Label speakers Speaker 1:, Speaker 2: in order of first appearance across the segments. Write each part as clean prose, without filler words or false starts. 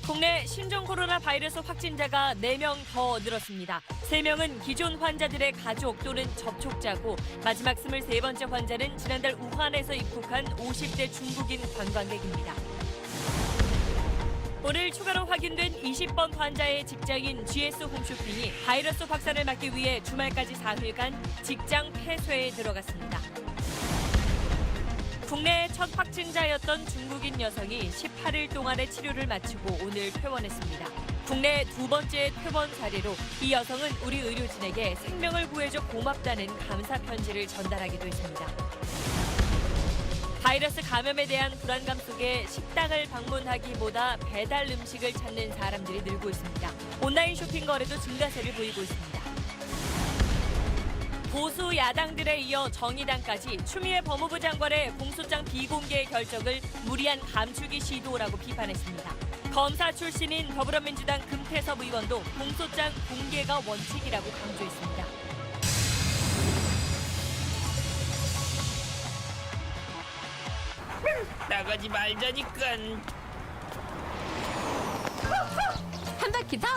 Speaker 1: 국내 신종 코로나 바이러스 확진자가 4명 더 늘었습니다. 3명은 기존 환자들의 가족 또는 접촉자고 마지막 23번째 환자는 지난달 우한에서 입국한 50대 중국인 관광객입니다. 오늘 추가로 확인된 20번 환자의 직장인 GS 홈쇼핑이 바이러스 확산을 막기 위해 주말까지 4일간 직장 폐쇄에 들어갔습니다. 국내 첫 확진자였던 중국인 여성이 18일 동안의 치료를 마치고 오늘 퇴원했습니다. 국내 두 번째 퇴원 사례로 이 여성은 우리 의료진에게 생명을 구해줘 고맙다는 감사 편지를 전달하기도 했습니다. 바이러스 감염에 대한 불안감 속에 식당을 방문하기보다 배달 음식을 찾는 사람들이 늘고 있습니다. 온라인 쇼핑 거래도 증가세를 보이고 있습니다. 보수 야당들에 이어 정의당까지 추미애 법무부 장관의 공소장 비공개 결정을 무리한 감추기 시도라고 비판했습니다. 검사 출신인 더불어민주당 금태섭 의원도 공소장 공개가 원칙이라고 강조했습니다.
Speaker 2: 나가지 말자니까.
Speaker 3: 한 바퀴 더.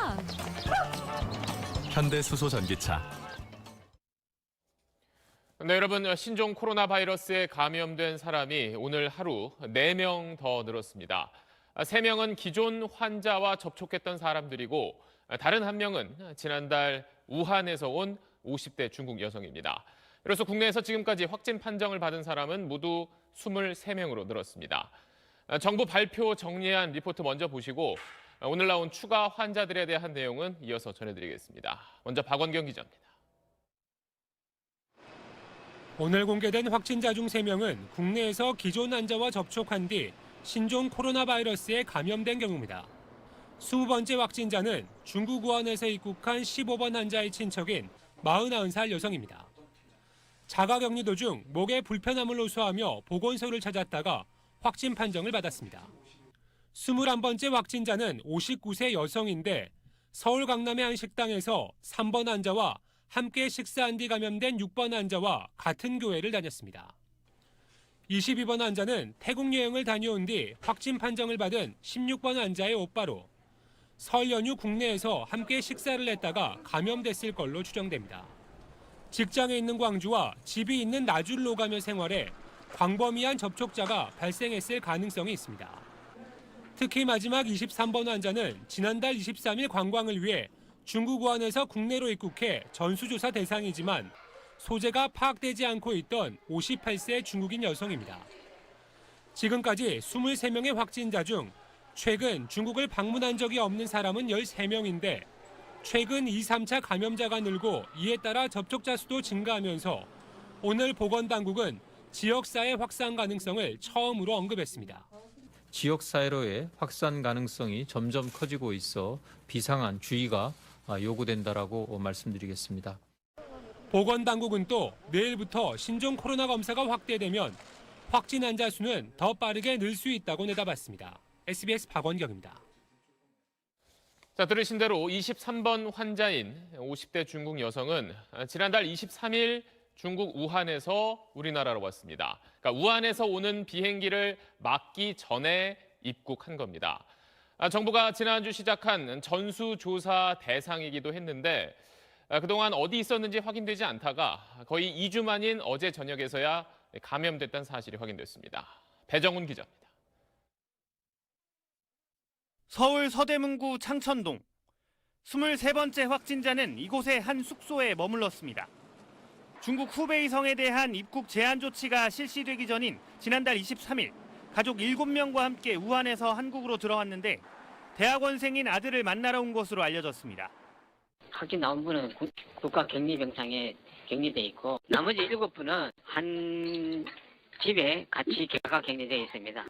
Speaker 4: 현대수소전기차.
Speaker 5: 네, 여러분, 신종 코로나 바이러스에 감염된 사람이 오늘 하루 4명 더 늘었습니다. 3명은 기존 환자와 접촉했던 사람들이고 다른 1명은 지난달 우한에서 온 50대 중국 여성입니다. 이로써 국내에서 지금까지 확진 판정을 받은 사람은 모두 23명으로 늘었습니다. 정부 발표 정리한 리포트 먼저 보시고 오늘 나온 추가 환자들에 대한 내용은 이어서 전해드리겠습니다. 먼저 박원경 기자입니다.
Speaker 6: 오늘 공개된 확진자 중 3명은 국내에서 기존 환자와 접촉한 뒤 신종 코로나 바이러스에 감염된 경우입니다. 20번째 확진자는 중국 우한에서 입국한 15번 환자의 친척인 49살 여성입니다. 자가격리 도중 목에 불편함을 호소하며 보건소를 찾았다가 확진 판정을 받았습니다. 21번째 확진자는 59세 여성인데 서울 강남의 한 식당에서 3번 환자와 함께 식사한 뒤 감염된 6번 환자와 같은 교회를 다녔습니다. 22번 환자는 태국 여행을 다녀온 뒤 확진 판정을 받은 16번 환자의 오빠로 설 연휴 국내에서 함께 식사를 했다가 감염됐을 걸로 추정됩니다. 직장에 있는 광주와 집이 있는 나주를 오가며 생활해 광범위한 접촉자가 발생했을 가능성이 있습니다. 특히 마지막 23번 환자는 지난달 23일 관광을 위해 중국 우한에서 국내로 입국해 전수조사 대상이지만 소재가 파악되지 않고 있던 58세 중국인 여성입니다. 지금까지 23명의 확진자 중 최근 중국을 방문한 적이 없는 사람은 13명인데 최근 2, 3차 감염자가 늘고 이에 따라 접촉자 수도 증가하면서 오늘 보건당국은 지역사회 확산 가능성을 처음으로 언급했습니다.
Speaker 7: 지역사회로의 확산 가능성이 점점 커지고 있어 비상한 주의가 요구된다라고 말씀드리겠습니다.
Speaker 6: 보건당국은 또 내일부터 신종 코로나 검사가 확대되면 확진 환자 수는 더 빠르게 늘 수 있다고 내다봤습니다. SBS 박원경입니다.
Speaker 5: 자, 들으신 대로 23번 환자인 50대 중국 여성은 지난달 23일 중국 우한에서 우리나라로 왔습니다. 그러니까 우한에서 오는 비행기를 막기 전에 입국한 겁니다. 정부가 지난주 시작한 전수조사 대상이기도 했는데 그동안 어디 있었는지 확인되지 않다가 거의 2주 만인 어제 저녁에서야 감염됐다는 사실이 확인됐습니다. 배정훈 기자입니다.
Speaker 8: 서울 서대문구 창천동. 23번째 확진자는 이곳의 한 숙소에 머물렀습니다. 중국 후베이성에 대한 입국 제한 조치가 실시되기 전인 지난달 23일 가족 7명과 함께 우한에서 한국으로 들어왔는데 대학원생인 아들을 만나러 온 것으로 알려졌습니다.
Speaker 9: 확진 나온 분은 국가격리병상에 격리돼 있고 나머지 7분은 한 집에 같이 격가 격리되어 있습니다.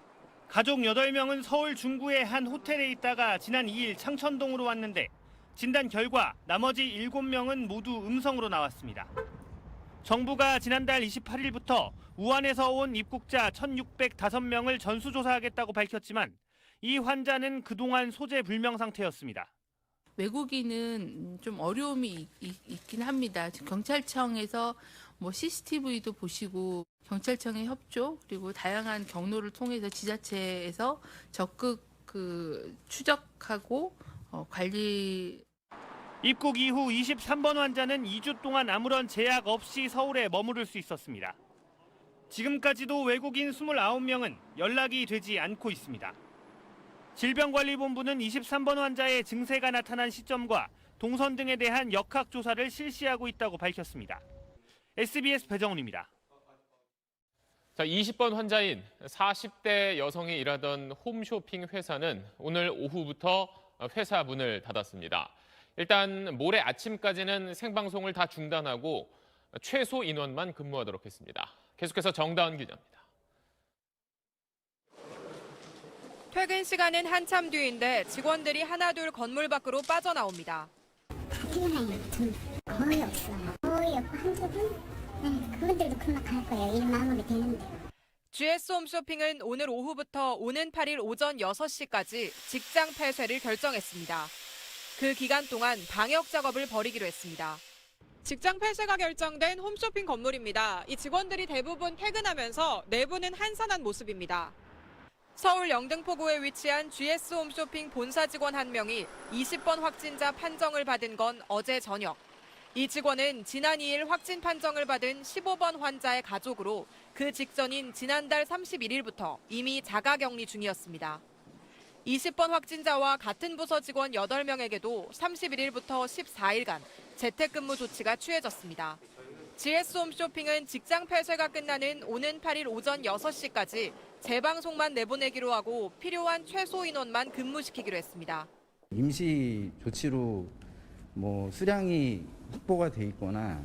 Speaker 8: 가족 8명은 서울 중구의 한 호텔에 있다가 지난 2일 창천동으로 왔는데 진단 결과 나머지 7명은 모두 음성으로 나왔습니다. 정부가 지난달 28일부터 우한에서 온 입국자 1,605명을 전수조사하겠다고 밝혔지만 이 환자는 그동안 소재 불명 상태였습니다.
Speaker 3: 외국인은 좀 어려움이 있긴 합니다. 경찰청에서 CCTV도 보시고 경찰청의 협조 그리고 다양한 경로를 통해서 지자체에서 적극 추적하고 관리.
Speaker 8: 입국 이후 23번 환자는 2주 동안 아무런 제약 없이 서울에 머무를 수 있었습니다. 지금까지도 외국인 29명은 연락이 되지 않고 있습니다. 질병관리본부는 23번 환자의 증세가 나타난 시점과 동선 등에 대한 역학조사를 실시하고 있다고 밝혔습니다. SBS 배정훈입니다.
Speaker 5: 자, 20번 환자인 40대 여성이 일하던 홈쇼핑 회사는 오늘 오후부터 회사 문을 닫았습니다. 일단 모레 아침까지는 생방송을 다 중단하고 최소 인원만 근무하도록 했습니다. 계속해서 정다은 기자입니다.
Speaker 4: 퇴근 시간은 한참 뒤인데 직원들이 하나둘 건물 밖으로 빠져나옵니다.
Speaker 10: 퇴근하는 좀 거의 없어요. 거의 없고 한두 분? 네, 그분들도 금방 갈 거예요. 일 마무리 되는데.
Speaker 4: GS 홈쇼핑은 오늘 오후부터 오는 8일 오전 6시까지 직장 폐쇄를 결정했습니다. 그 기간 동안 방역 작업을 벌이기로 했습니다. 직장 폐쇄가 결정된 홈쇼핑 건물입니다. 이 직원들이 대부분 퇴근하면서 내부는 한산한 모습입니다. 서울 영등포구에 위치한 GS 홈쇼핑 본사 직원 한 명이 20번 확진자 판정을 받은 건 어제 저녁. 이 직원은 지난 2일 확진 판정을 받은 15번 환자의 가족으로 그 직전인 지난달 31일부터 이미 자가격리 중이었습니다. 20번 확진자와 같은 부서 직원 8명에게도 31일부터 14일간 재택근무 조치가 취해졌습니다. GS 홈쇼핑은 직장 폐쇄가 끝나는 오는 8일 오전 6시까지 재방송만 내보내기로 하고 필요한 최소 인원만 근무시키기로 했습니다.
Speaker 11: 임시 조치로 수량이 확보가 돼 있거나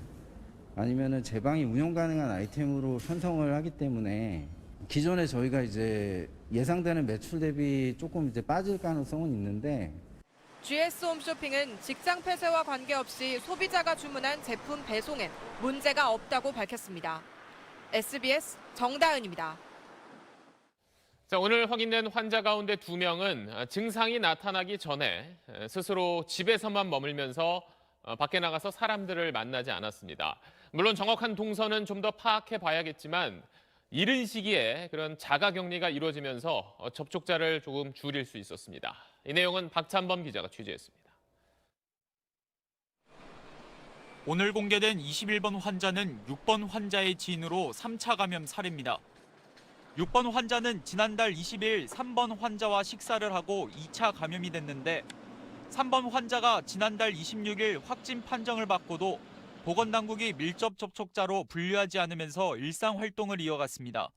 Speaker 11: 아니면은 제방이 운영 가능한 아이템으로 편성을 하기 때문에 기존에 저희가 이제 예상되는 매출 대비 조금 이제 빠질 가능성은 있는데
Speaker 4: GS 홈쇼핑은 직장 폐쇄와 관계없이 소비자가 주문한 제품 배송엔 문제가 없다고 밝혔습니다. SBS 정다은입니다.
Speaker 5: 자, 오늘 확인된 환자 가운데 2명은 증상이 나타나기 전에 스스로 집에서만 머물면서 밖에 나가서 사람들을 만나지 않았습니다. 물론 정확한 동선은 좀 더 파악해 봐야겠지만 이른 시기에 그런 자가격리가 이루어지면서 접촉자를 조금 줄일 수 있었습니다. 이 내용은 박찬범 기자가 취재했습니다.
Speaker 12: 오늘 공개된 21번 환자는 6번 환자의 지인으로 3차 감염 사례입니다. 6번 환자는 지난달 20일 3번 환자와 식사를 하고 2차 감염이 됐는데 3번 환자가 지난달 26일 확진 판정을 받고도 보건당국이 밀접 접촉자로 분류하지 않으면서 일상 활동을 이어갔습니다.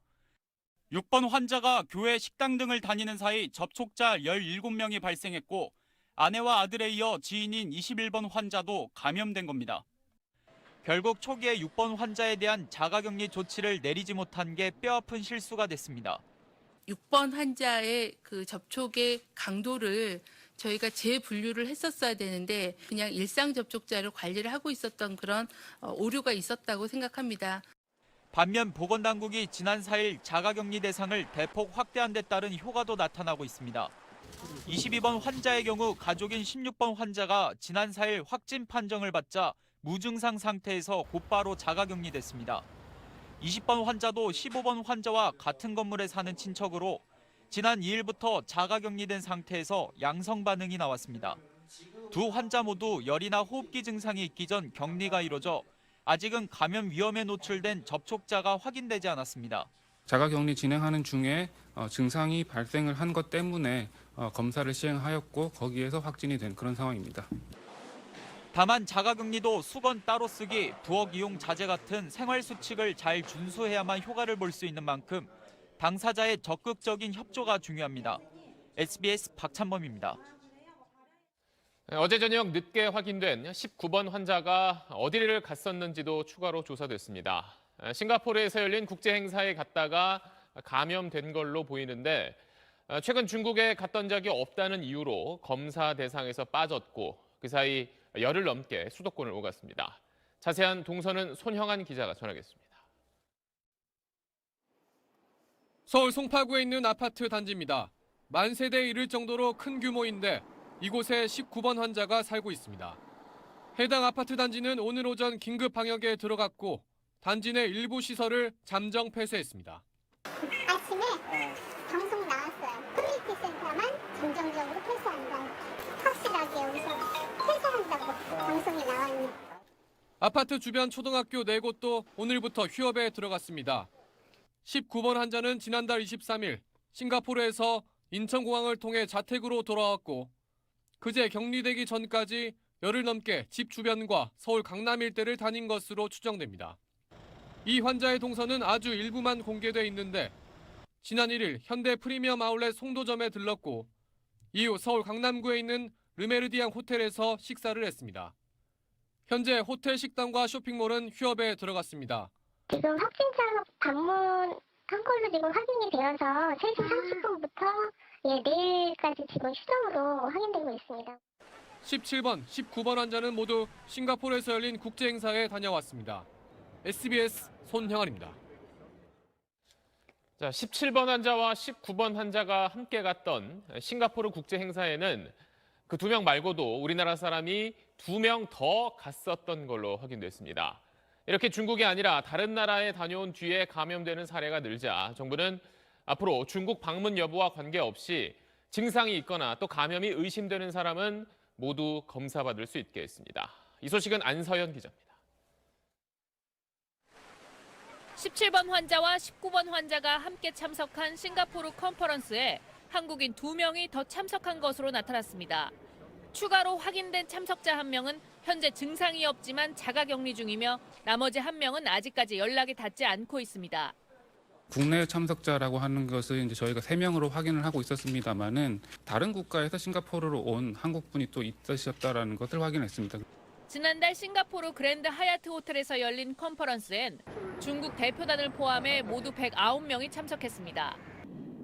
Speaker 12: 6번 환자가 교회, 식당 등을 다니는 사이 접촉자 17명이 발생했고 아내와 아들에 이어 지인인 21번 환자도 감염된 겁니다. 결국 초기에 6번 환자에 대한 자가격리 조치를 내리지 못한 게 뼈아픈 실수가 됐습니다.
Speaker 3: 6번 환자의 그 접촉의 강도를 저희가 재분류를 했었어야 되는데 그냥 일상 접촉자를 관리를 하고 있었던 그런 오류가 있었다고 생각합니다.
Speaker 12: 반면 보건당국이 지난 4일 자가격리 대상을 대폭 확대한 데 따른 효과도 나타나고 있습니다. 22번 환자의 경우 가족인 16번 환자가 지난 4일 확진 판정을 받자 무증상 상태에서 곧바로 자가격리됐습니다. 20번 환자도 15번 환자와 같은 건물에 사는 친척으로 지난 2일부터 자가격리된 상태에서 양성 반응이 나왔습니다. 두 환자 모두 열이나 호흡기 증상이 있기 전 격리가 이뤄져 아직은 감염 위험에 노출된 접촉자가 확인되지 않았습니다.
Speaker 13: 자가격리 진행하는 중에 증상이 발생을 한 것 때문에 검사를 시행하였고 거기에서 확진이 된 그런 상황입니다.
Speaker 12: 다만 자가격리도 수건 따로 쓰기, 부엌 이용 자제 같은 생활 수칙을 잘 준수해야만 효과를 볼 수 있는 만큼 당사자의 적극적인 협조가 중요합니다. SBS 박찬범입니다.
Speaker 5: 어제 저녁 늦게 확인된 19번 환자가 어디를 갔었는지도 추가로 조사됐습니다. 싱가포르에서 열린 국제 행사에 갔다가 감염된 걸로 보이는데 최근 중국에 갔던 적이 없다는 이유로 검사 대상에서 빠졌고 그 사이 열흘 넘게 수도권을 오갔습니다. 자세한 동선은 손형한 기자가 전하겠습니다.
Speaker 14: 서울 송파구에 있는 아파트 단지입니다. 만 세대에 이를 정도로 큰 규모인데 이곳에 19번 환자가 살고 있습니다. 해당 아파트 단지는 오늘 오전 긴급 방역에 들어갔고 단지 내 일부 시설을 잠정 폐쇄했습니다.
Speaker 10: 아침에 방송 나왔어요. 커뮤니티 센터만
Speaker 14: 아파트 주변 초등학교 4곳도 오늘부터 휴업에 들어갔습니다. 19번 환자는 지난달 23일 싱가포르에서 인천공항을 통해 자택으로 돌아왔고 그제 격리되기 전까지 열흘 넘게 집 주변과 서울 강남 일대를 다닌 것으로 추정됩니다. 이 환자의 동선은 아주 일부만 공개돼 있는데 지난 1일 현대 프리미엄 아울렛 송도점에 들렀고 이후 서울 강남구에 있는 르메르디앙 호텔에서 식사를 했습니다. 현재 호텔 식당과 쇼핑몰은 휴업에 들어갔습니다.
Speaker 10: 지금 확진자 방문한 걸로 지금 확인이 되어서 3시 30분부터 내일까지 지금 휴정으로 확인되고 있습니다.
Speaker 14: 17번, 19번 환자는 모두 싱가포르에서 열린 국제 행사에 다녀왔습니다. SBS 손형아입니다.
Speaker 5: 자, 17번 환자와 19번 환자가 함께 갔던 싱가포르 국제 행사에는 그 2명 말고도 우리나라 사람이 2명 더 갔었던 걸로 확인됐습니다. 이렇게 중국이 아니라 다른 나라에 다녀온 뒤에 감염되는 사례가 늘자 정부는 앞으로 중국 방문 여부와 관계없이 증상이 있거나 또 감염이 의심되는 사람은 모두 검사받을 수 있게 했습니다. 이 소식은 안서연 기자입니다.
Speaker 1: 17번 환자와 19번 환자가 함께 참석한 싱가포르 컨퍼런스에 한국인 2명이 더 참석한 것으로 나타났습니다. 추가로 확인된 참석자 1명은 현재 증상이 없지만 자가격리 중이며 나머지 1명은 아직까지 연락이 닿지 않고 있습니다.
Speaker 13: 국내 참석자라고 하는 것을 이제 저희가 3명으로 확인을 하고 있었습니다만은 다른 국가에서 싱가포르로 온 한국분이 또 있으셨다라는 것을 확인했습니다.
Speaker 1: 지난달 싱가포르 그랜드 하얏트 호텔에서 열린 컨퍼런스엔 중국 대표단을 포함해 모두 109명이 참석했습니다.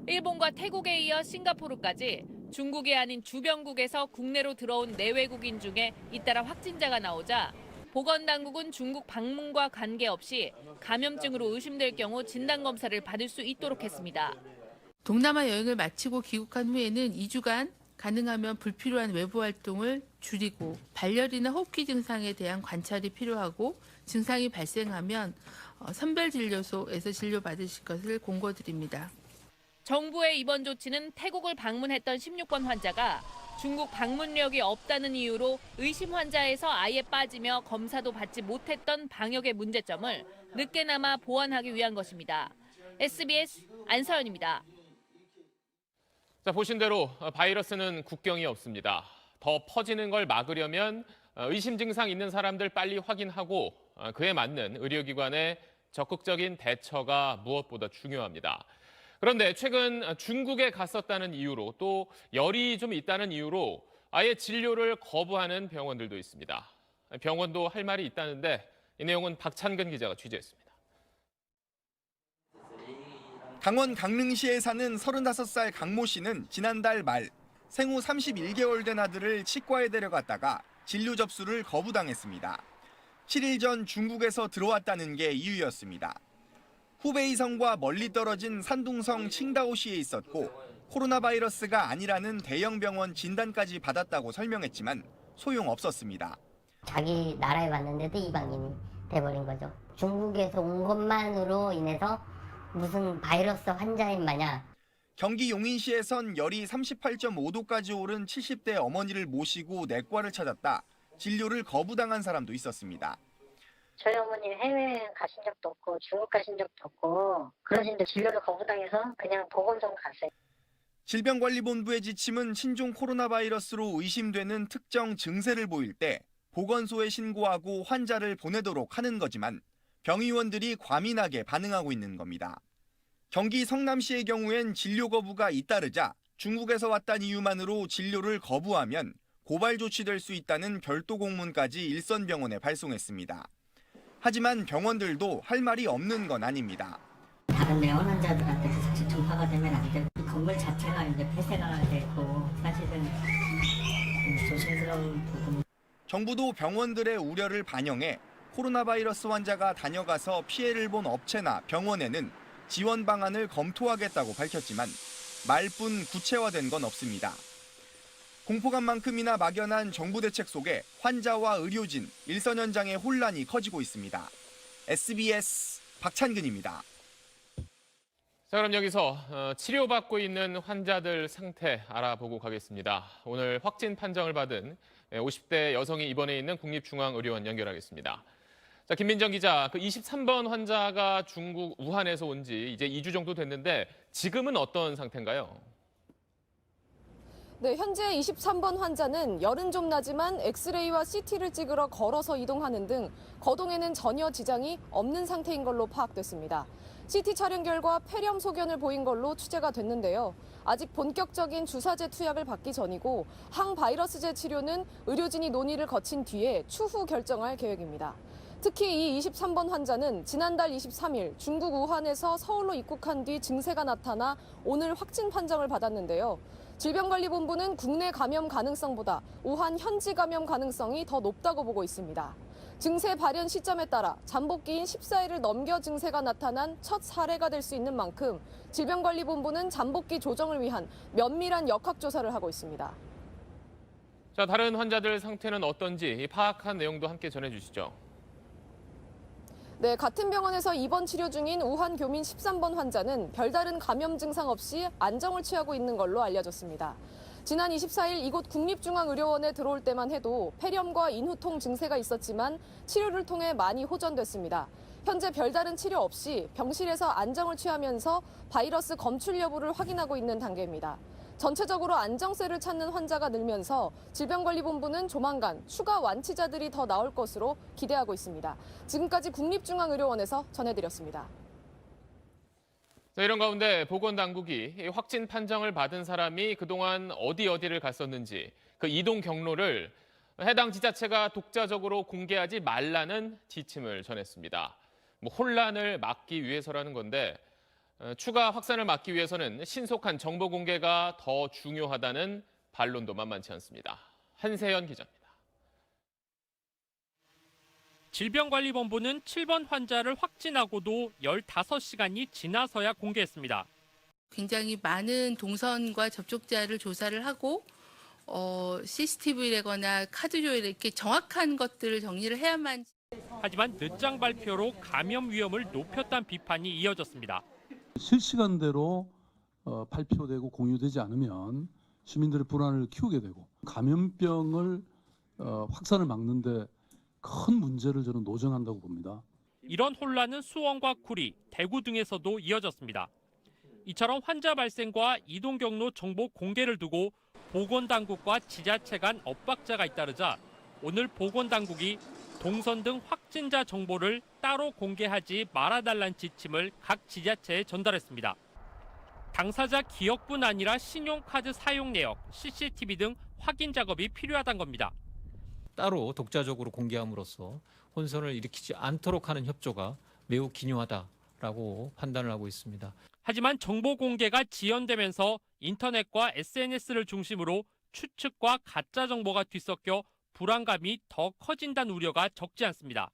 Speaker 1: 일본과 태국에 이어 싱가포르까지 중국이 아닌 주변국에서 국내로 들어온 내외국인 중에 잇따라 확진자가 나오자 보건당국은 중국 방문과 관계없이 감염증으로 의심될 경우 진단검사를 받을 수 있도록 했습니다.
Speaker 3: 동남아 여행을 마치고 귀국한 후에는 2주간 가능하면 불필요한 외부 활동을 줄이고 발열이나 호흡기 증상에 대한 관찰이 필요하고 증상이 발생하면 선별진료소에서 진료받으실 것을 공고드립니다.
Speaker 1: 정부의 이번 조치는 태국을 방문했던 16번 환자가 중국 방문력이 없다는 이유로 의심 환자에서 아예 빠지며 검사도 받지 못했던 방역의 문제점을 늦게나마 보완하기 위한 것입니다. SBS 안서연입니다.
Speaker 5: 자, 보신 대로 바이러스는 국경이 없습니다. 더 퍼지는 걸 막으려면 의심 증상 있는 사람들 빨리 확인하고 그에 맞는 의료기관의 적극적인 대처가 무엇보다 중요합니다. 그런데 최근 중국에 갔었다는 이유로 또 열이 좀 있다는 이유로 아예 진료를 거부하는 병원들도 있습니다. 병원도 할 말이 있다는데 이 내용은 박찬근 기자가 취재했습니다.
Speaker 15: 강원 강릉시에 사는 35살 강모 씨는 지난달 말 생후 31개월 된 아들을 치과에 데려갔다가 진료 접수를 거부당했습니다. 7일 전 중국에서 들어왔다는 게 이유였습니다. 후베이성과 멀리 떨어진 산둥성 칭다오시에 있었고 코로나 바이러스가 아니라는 대형 병원 진단까지 받았다고 설명했지만 소용없었습니다.
Speaker 10: 자기 나라에 왔는데도 이방인이 돼버린 거죠. 중국에서 온 것만으로 인해서 무슨 바이러스 환자인 마냥.
Speaker 15: 경기 용인시에선 열이 38.5도까지 오른 70대 어머니를 모시고 내과를 찾았다 진료를 거부당한 사람도 있었습니다.
Speaker 10: 저희 어머니는 해외여행 가신 적도 없고 중국 가신 적도 없고 그러신데 진료를 거부당해서 그냥 보건소 갔어요.
Speaker 15: 질병관리본부의 지침은 신종 코로나 바이러스로 의심되는 특정 증세를 보일 때 보건소에 신고하고 환자를 보내도록 하는 거지만 병의원들이 과민하게 반응하고 있는 겁니다. 경기 성남시의 경우엔 진료 거부가 잇따르자 중국에서 왔다는 이유만으로 진료를 거부하면 고발 조치될 수 있다는 별도 공문까지 일선병원에 발송했습니다. 하지만 병원들도 할 말이 없는 건 아닙니다.
Speaker 10: 다른 내원 환자들한테도 사실 전파가 되면 안 되고 이 건물 자체가 이제 폐쇄가 되고 사실은 조심스러운 부분.
Speaker 15: 정부도 병원들의 우려를 반영해 코로나 바이러스 환자가 다녀가서 피해를 본 업체나 병원에는 지원 방안을 검토하겠다고 밝혔지만 말뿐 구체화된 건 없습니다. 공포감만큼이나 막연한 정부 대책 속에 환자와 의료진, 일선 현장의 혼란이 커지고 있습니다. SBS 박찬근입니다.
Speaker 5: 자, 그럼 여기서 치료받고 있는 환자들 상태 알아보고 가겠습니다. 오늘 확진 판정을 받은 50대 여성이 입원해 있는 국립중앙의료원 연결하겠습니다. 자, 김민정 기자, 그 23번 환자가 중국 우한에서 온 지 이제 2주 정도 됐는데 지금은 어떤 상태인가요?
Speaker 16: 네, 현재 23번 환자는 열은 좀 나지만 엑스레이와 CT를 찍으러 걸어서 이동하는 등 거동에는 전혀 지장이 없는 상태인 걸로 파악됐습니다. CT 촬영 결과 폐렴 소견을 보인 걸로 취재가 됐는데요. 아직 본격적인 주사제 투약을 받기 전이고 항바이러스제 치료는 의료진이 논의를 거친 뒤에 추후 결정할 계획입니다. 특히 이 23번 환자는 지난달 23일 중국 우한에서 서울로 입국한 뒤 증세가 나타나 오늘 확진 판정을 받았는데요. 질병관리본부는 국내 감염 가능성보다 우한 현지 감염 가능성이 더 높다고 보고 있습니다. 증세 발현 시점에 따라 잠복기인 14일을 넘겨 증세가 나타난 첫 사례가 될 수 있는 만큼 질병관리본부는 잠복기 조정을 위한 면밀한 역학조사를 하고 있습니다.
Speaker 5: 자, 다른 환자들 상태는 어떤지 파악한 내용도 함께 전해주시죠.
Speaker 16: 네, 같은 병원에서 입원 치료 중인 우한 교민 13번 환자는 별다른 감염 증상 없이 안정을 취하고 있는 걸로 알려졌습니다. 지난 24일 이곳 국립중앙의료원에 들어올 때만 해도 폐렴과 인후통 증세가 있었지만 치료를 통해 많이 호전됐습니다. 현재 별다른 치료 없이 병실에서 안정을 취하면서 바이러스 검출 여부를 확인하고 있는 단계입니다. 전체적으로 안정세를 찾는 환자가 늘면서 질병관리본부는 조만간 추가 완치자들이 더 나올 것으로 기대하고 있습니다. 지금까지 국립중앙의료원에서 전해드렸습니다.
Speaker 5: 자, 이런 가운데 보건당국이 확진 판정을 받은 사람이 그동안 어디를 갔었는지 그 이동 경로를 해당 지자체가 독자적으로 공개하지 말라는 지침을 전했습니다. 혼란을 막기 위해서라는 건데 추가 확산을 막기 위해서는 신속한 정보 공개가 더 중요하다는 반론도 만만치 않습니다. 한세연 기자입니다.
Speaker 17: 질병관리본부는 7번 환자를 확진하고도 15시간이 지나서야 공개했습니다.
Speaker 3: 굉장히 많은 동선과 접촉자를 조사를 하고 CCTV라거나 카드 조회 이렇게 정확한 것들을 정리를 해야만.
Speaker 17: 하지만 늦장 발표로 감염 위험을 높였다는 비판이 이어졌습니다.
Speaker 18: 실시간대로 발표되고 공유되지 않으면 시민들의 불안을 키우게 되고 감염병을 확산을 막는데 큰 문제를 저는 노정한다고 봅니다.
Speaker 17: 이런 혼란은 수원과 구리, 대구 등에서도 이어졌습니다. 이처럼 환자 발생과 이동 경로 정보 공개를 두고 보건당국과 지자체 간 엇박자가 잇따르자 오늘 보건당국이 동선 등 확진자 정보를 따로 공개하지 말아달라는 지침을 각 지자체에 전달했습니다. 당사자 기억뿐 아니라 신용카드 사용 내역, CCTV 등 확인 작업이 필요하다는 겁니다.
Speaker 7: 따로 독자적으로 공개함으로써 혼선을 일으키지 않도록 하는 협조가 매우 기묘하다라고 판단을 하고 있습니다.
Speaker 17: 하지만 정보 공개가 지연되면서 인터넷과 SNS를 중심으로 추측과 가짜 정보가 뒤섞여 불안감이 더 커진다는 우려가 적지 않습니다.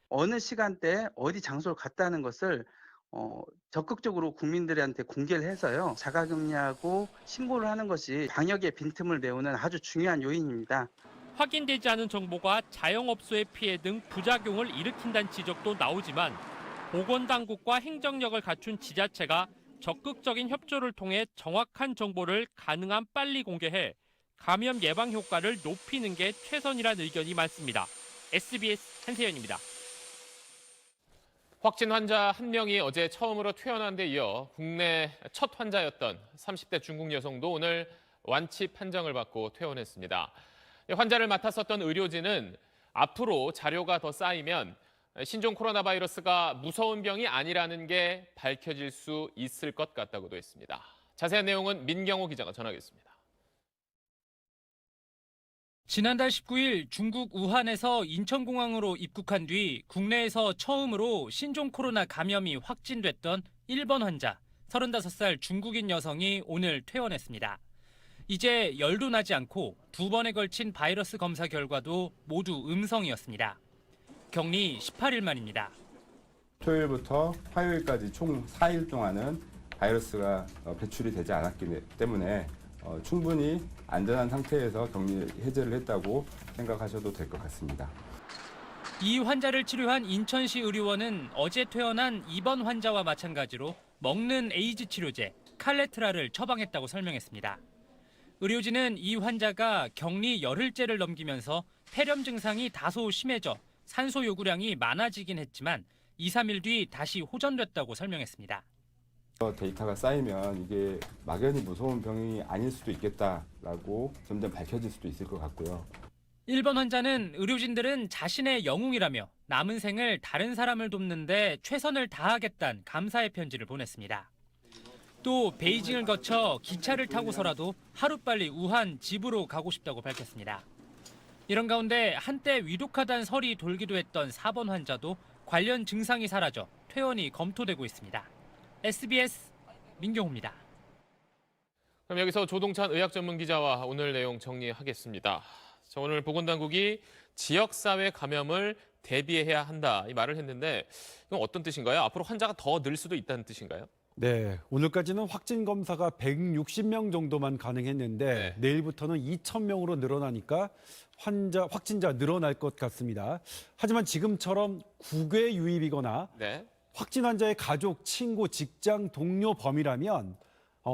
Speaker 19: 어느 시간대에 어디 장소를 갔다는 것을 적극적으로 국민들한테 공개를 해서요. 자가격리하고 신고를 하는 것이 방역의 빈틈을 메우는 아주 중요한 요인입니다.
Speaker 17: 확인되지 않은 정보가 자영업소의 피해 등 부작용을 일으킨다는 지적도 나오지만 보건당국과 행정력을 갖춘 지자체가 적극적인 협조를 통해 정확한 정보를 가능한 빨리 공개해 감염 예방 효과를 높이는 게 최선이라는 의견이 많습니다. SBS 한세연입니다.
Speaker 5: 확진 환자 1명이 어제 처음으로 퇴원한 데 이어 국내 첫 환자였던 30대 중국 여성도 오늘 완치 판정을 받고 퇴원했습니다. 환자를 맡았었던 의료진은 앞으로 자료가 더 쌓이면 신종 코로나 바이러스가 무서운 병이 아니라는 게 밝혀질 수 있을 것 같다고도 했습니다. 자세한 내용은 민경호 기자가 전하겠습니다.
Speaker 20: 지난달 19일 중국 우한에서 인천공항으로 입국한 뒤 국내에서 처음으로 신종 코로나 감염이 확진됐던 1번 환자, 35살 중국인 여성이 오늘 퇴원했습니다. 이제 열도 나지 않고 2번에 걸친 바이러스 검사 결과도 모두 음성이었습니다. 격리 18일 만입니다.
Speaker 21: 토요일부터 화요일까지 총 4일 동안은 바이러스가 배출이 되지 않았기 때문에 충분히 안전한 상태에서 격리 해제를 했다고 생각하셔도 될 것 같습니다.
Speaker 20: 이 환자를 치료한 인천시 의료원은 어제 퇴원한 2번 환자와 마찬가지로 먹는 에이즈 치료제 칼레트라를 처방했다고 설명했습니다. 의료진은 이 환자가 격리 열흘째를 넘기면서 폐렴 증상이 다소 심해져 산소 요구량이 많아지긴 했지만 2, 3일 뒤 다시 호전됐다고 설명했습니다.
Speaker 21: 데이터가 쌓이면 이게 막연히 무서운 병이 아닐 수도 있겠다라고 점점 밝혀질 수도 있을 것 같고요.
Speaker 20: 1번 환자는 의료진들은 자신의 영웅이라며 남은 생을 다른 사람을 돕는데 최선을 다하겠다는 감사의 편지를 보냈습니다. 또 베이징을 거쳐 기차를 타고서라도 하루빨리 우한 집으로 가고 싶다고 밝혔습니다. 이런 가운데 한때 위독하다는 설이 돌기도 했던 4번 환자도 관련 증상이 사라져 퇴원이 검토되고 있습니다. SBS 민경호입니다.
Speaker 5: 그럼 여기서 조동찬 의학 전문 기자와 오늘 내용 정리하겠습니다. 자, 오늘 보건당국이 지역사회 감염을 대비해야 한다 이 말을 했는데 이건 어떤 뜻인가요? 앞으로 환자가 더 늘 수도 있다는 뜻인가요?
Speaker 2: 네, 오늘까지는 확진 검사가 160명 정도만 가능했는데
Speaker 5: 네.
Speaker 2: 내일부터는 2,000명으로 늘어나니까 확진자 늘어날 것 같습니다. 하지만 지금처럼 국외 유입이거나
Speaker 5: 네.
Speaker 2: 확진 환자의 가족, 친구, 직장, 동료 범위라면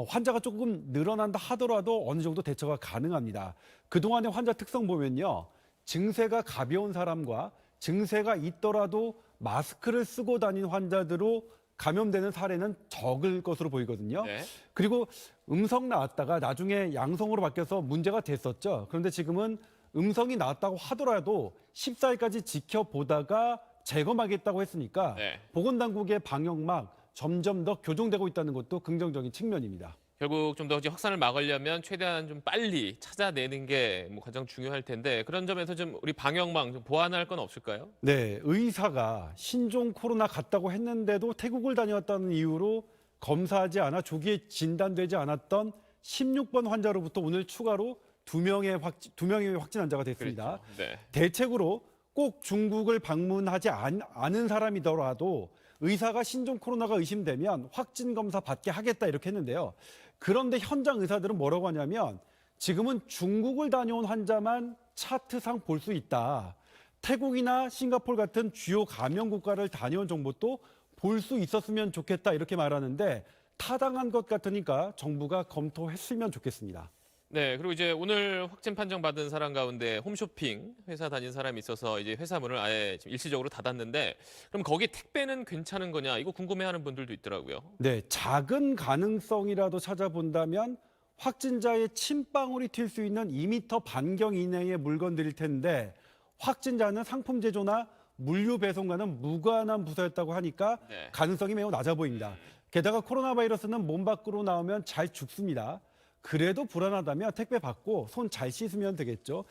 Speaker 2: 환자가 조금 늘어난다 하더라도 어느 정도 대처가 가능합니다. 그동안의 환자 특성 보면요. 증세가 가벼운 사람과 증세가 있더라도 마스크를 쓰고 다닌 환자들로 감염되는 사례는 적을 것으로 보이거든요.
Speaker 5: 네.
Speaker 2: 그리고 음성 나왔다가 나중에 양성으로 바뀌어서 문제가 됐었죠. 그런데 지금은 음성이 나왔다고 하더라도 14일까지 지켜보다가 재검하겠다고 했으니까
Speaker 5: 네.
Speaker 2: 보건당국의 방역망 점점 더 교정되고 있다는 것도 긍정적인 측면입니다.
Speaker 5: 결국 좀 더 확산을 막으려면 최대한 좀 빨리 찾아내는 게 가장 중요할 텐데 그런 점에서 좀 우리 방역망 좀 보완할 건 없을까요?
Speaker 2: 네, 의사가 신종 코로나 같다고 했는데도 태국을 다녀왔다는 이유로 검사하지 않아 조기에 진단되지 않았던 16번 환자로부터 오늘 추가로 2명의 확진 환자가 됐습니다.
Speaker 5: 그렇죠. 네.
Speaker 2: 대책으로 꼭 중국을 방문하지 않은 사람이더라도 의사가 신종 코로나가 의심되면 확진 검사 받게 하겠다 이렇게 했는데요. 그런데 현장 의사들은 뭐라고 하냐면 지금은 중국을 다녀온 환자만 차트상 볼 수 있다. 태국이나 싱가포르 같은 주요 감염 국가를 다녀온 정보도 볼 수 있었으면 좋겠다 이렇게 말하는데 타당한 것 같으니까 정부가 검토했으면 좋겠습니다.
Speaker 5: 네, 그리고 이제 오늘 확진 판정 받은 사람 가운데 홈쇼핑 회사 다닌 사람이 있어서 이제 회사 문을 아예 지금 일시적으로 닫았는데 그럼 거기 택배는 괜찮은 거냐 이거 궁금해하는 분들도 있더라고요.
Speaker 2: 네, 작은 가능성이라도 찾아본다면 확진자의 침방울이 튈 수 있는 2m 반경 이내의 물건들일 텐데 확진자는 상품 제조나 물류 배송과는 무관한 부서였다고 하니까
Speaker 5: 네.
Speaker 2: 가능성이 매우 낮아 보입니다. 게다가 코로나 바이러스는 몸 밖으로 나오면 잘 죽습니다. 그래도 불안하다면 택배 받고 손 잘 씻으면 되겠죠.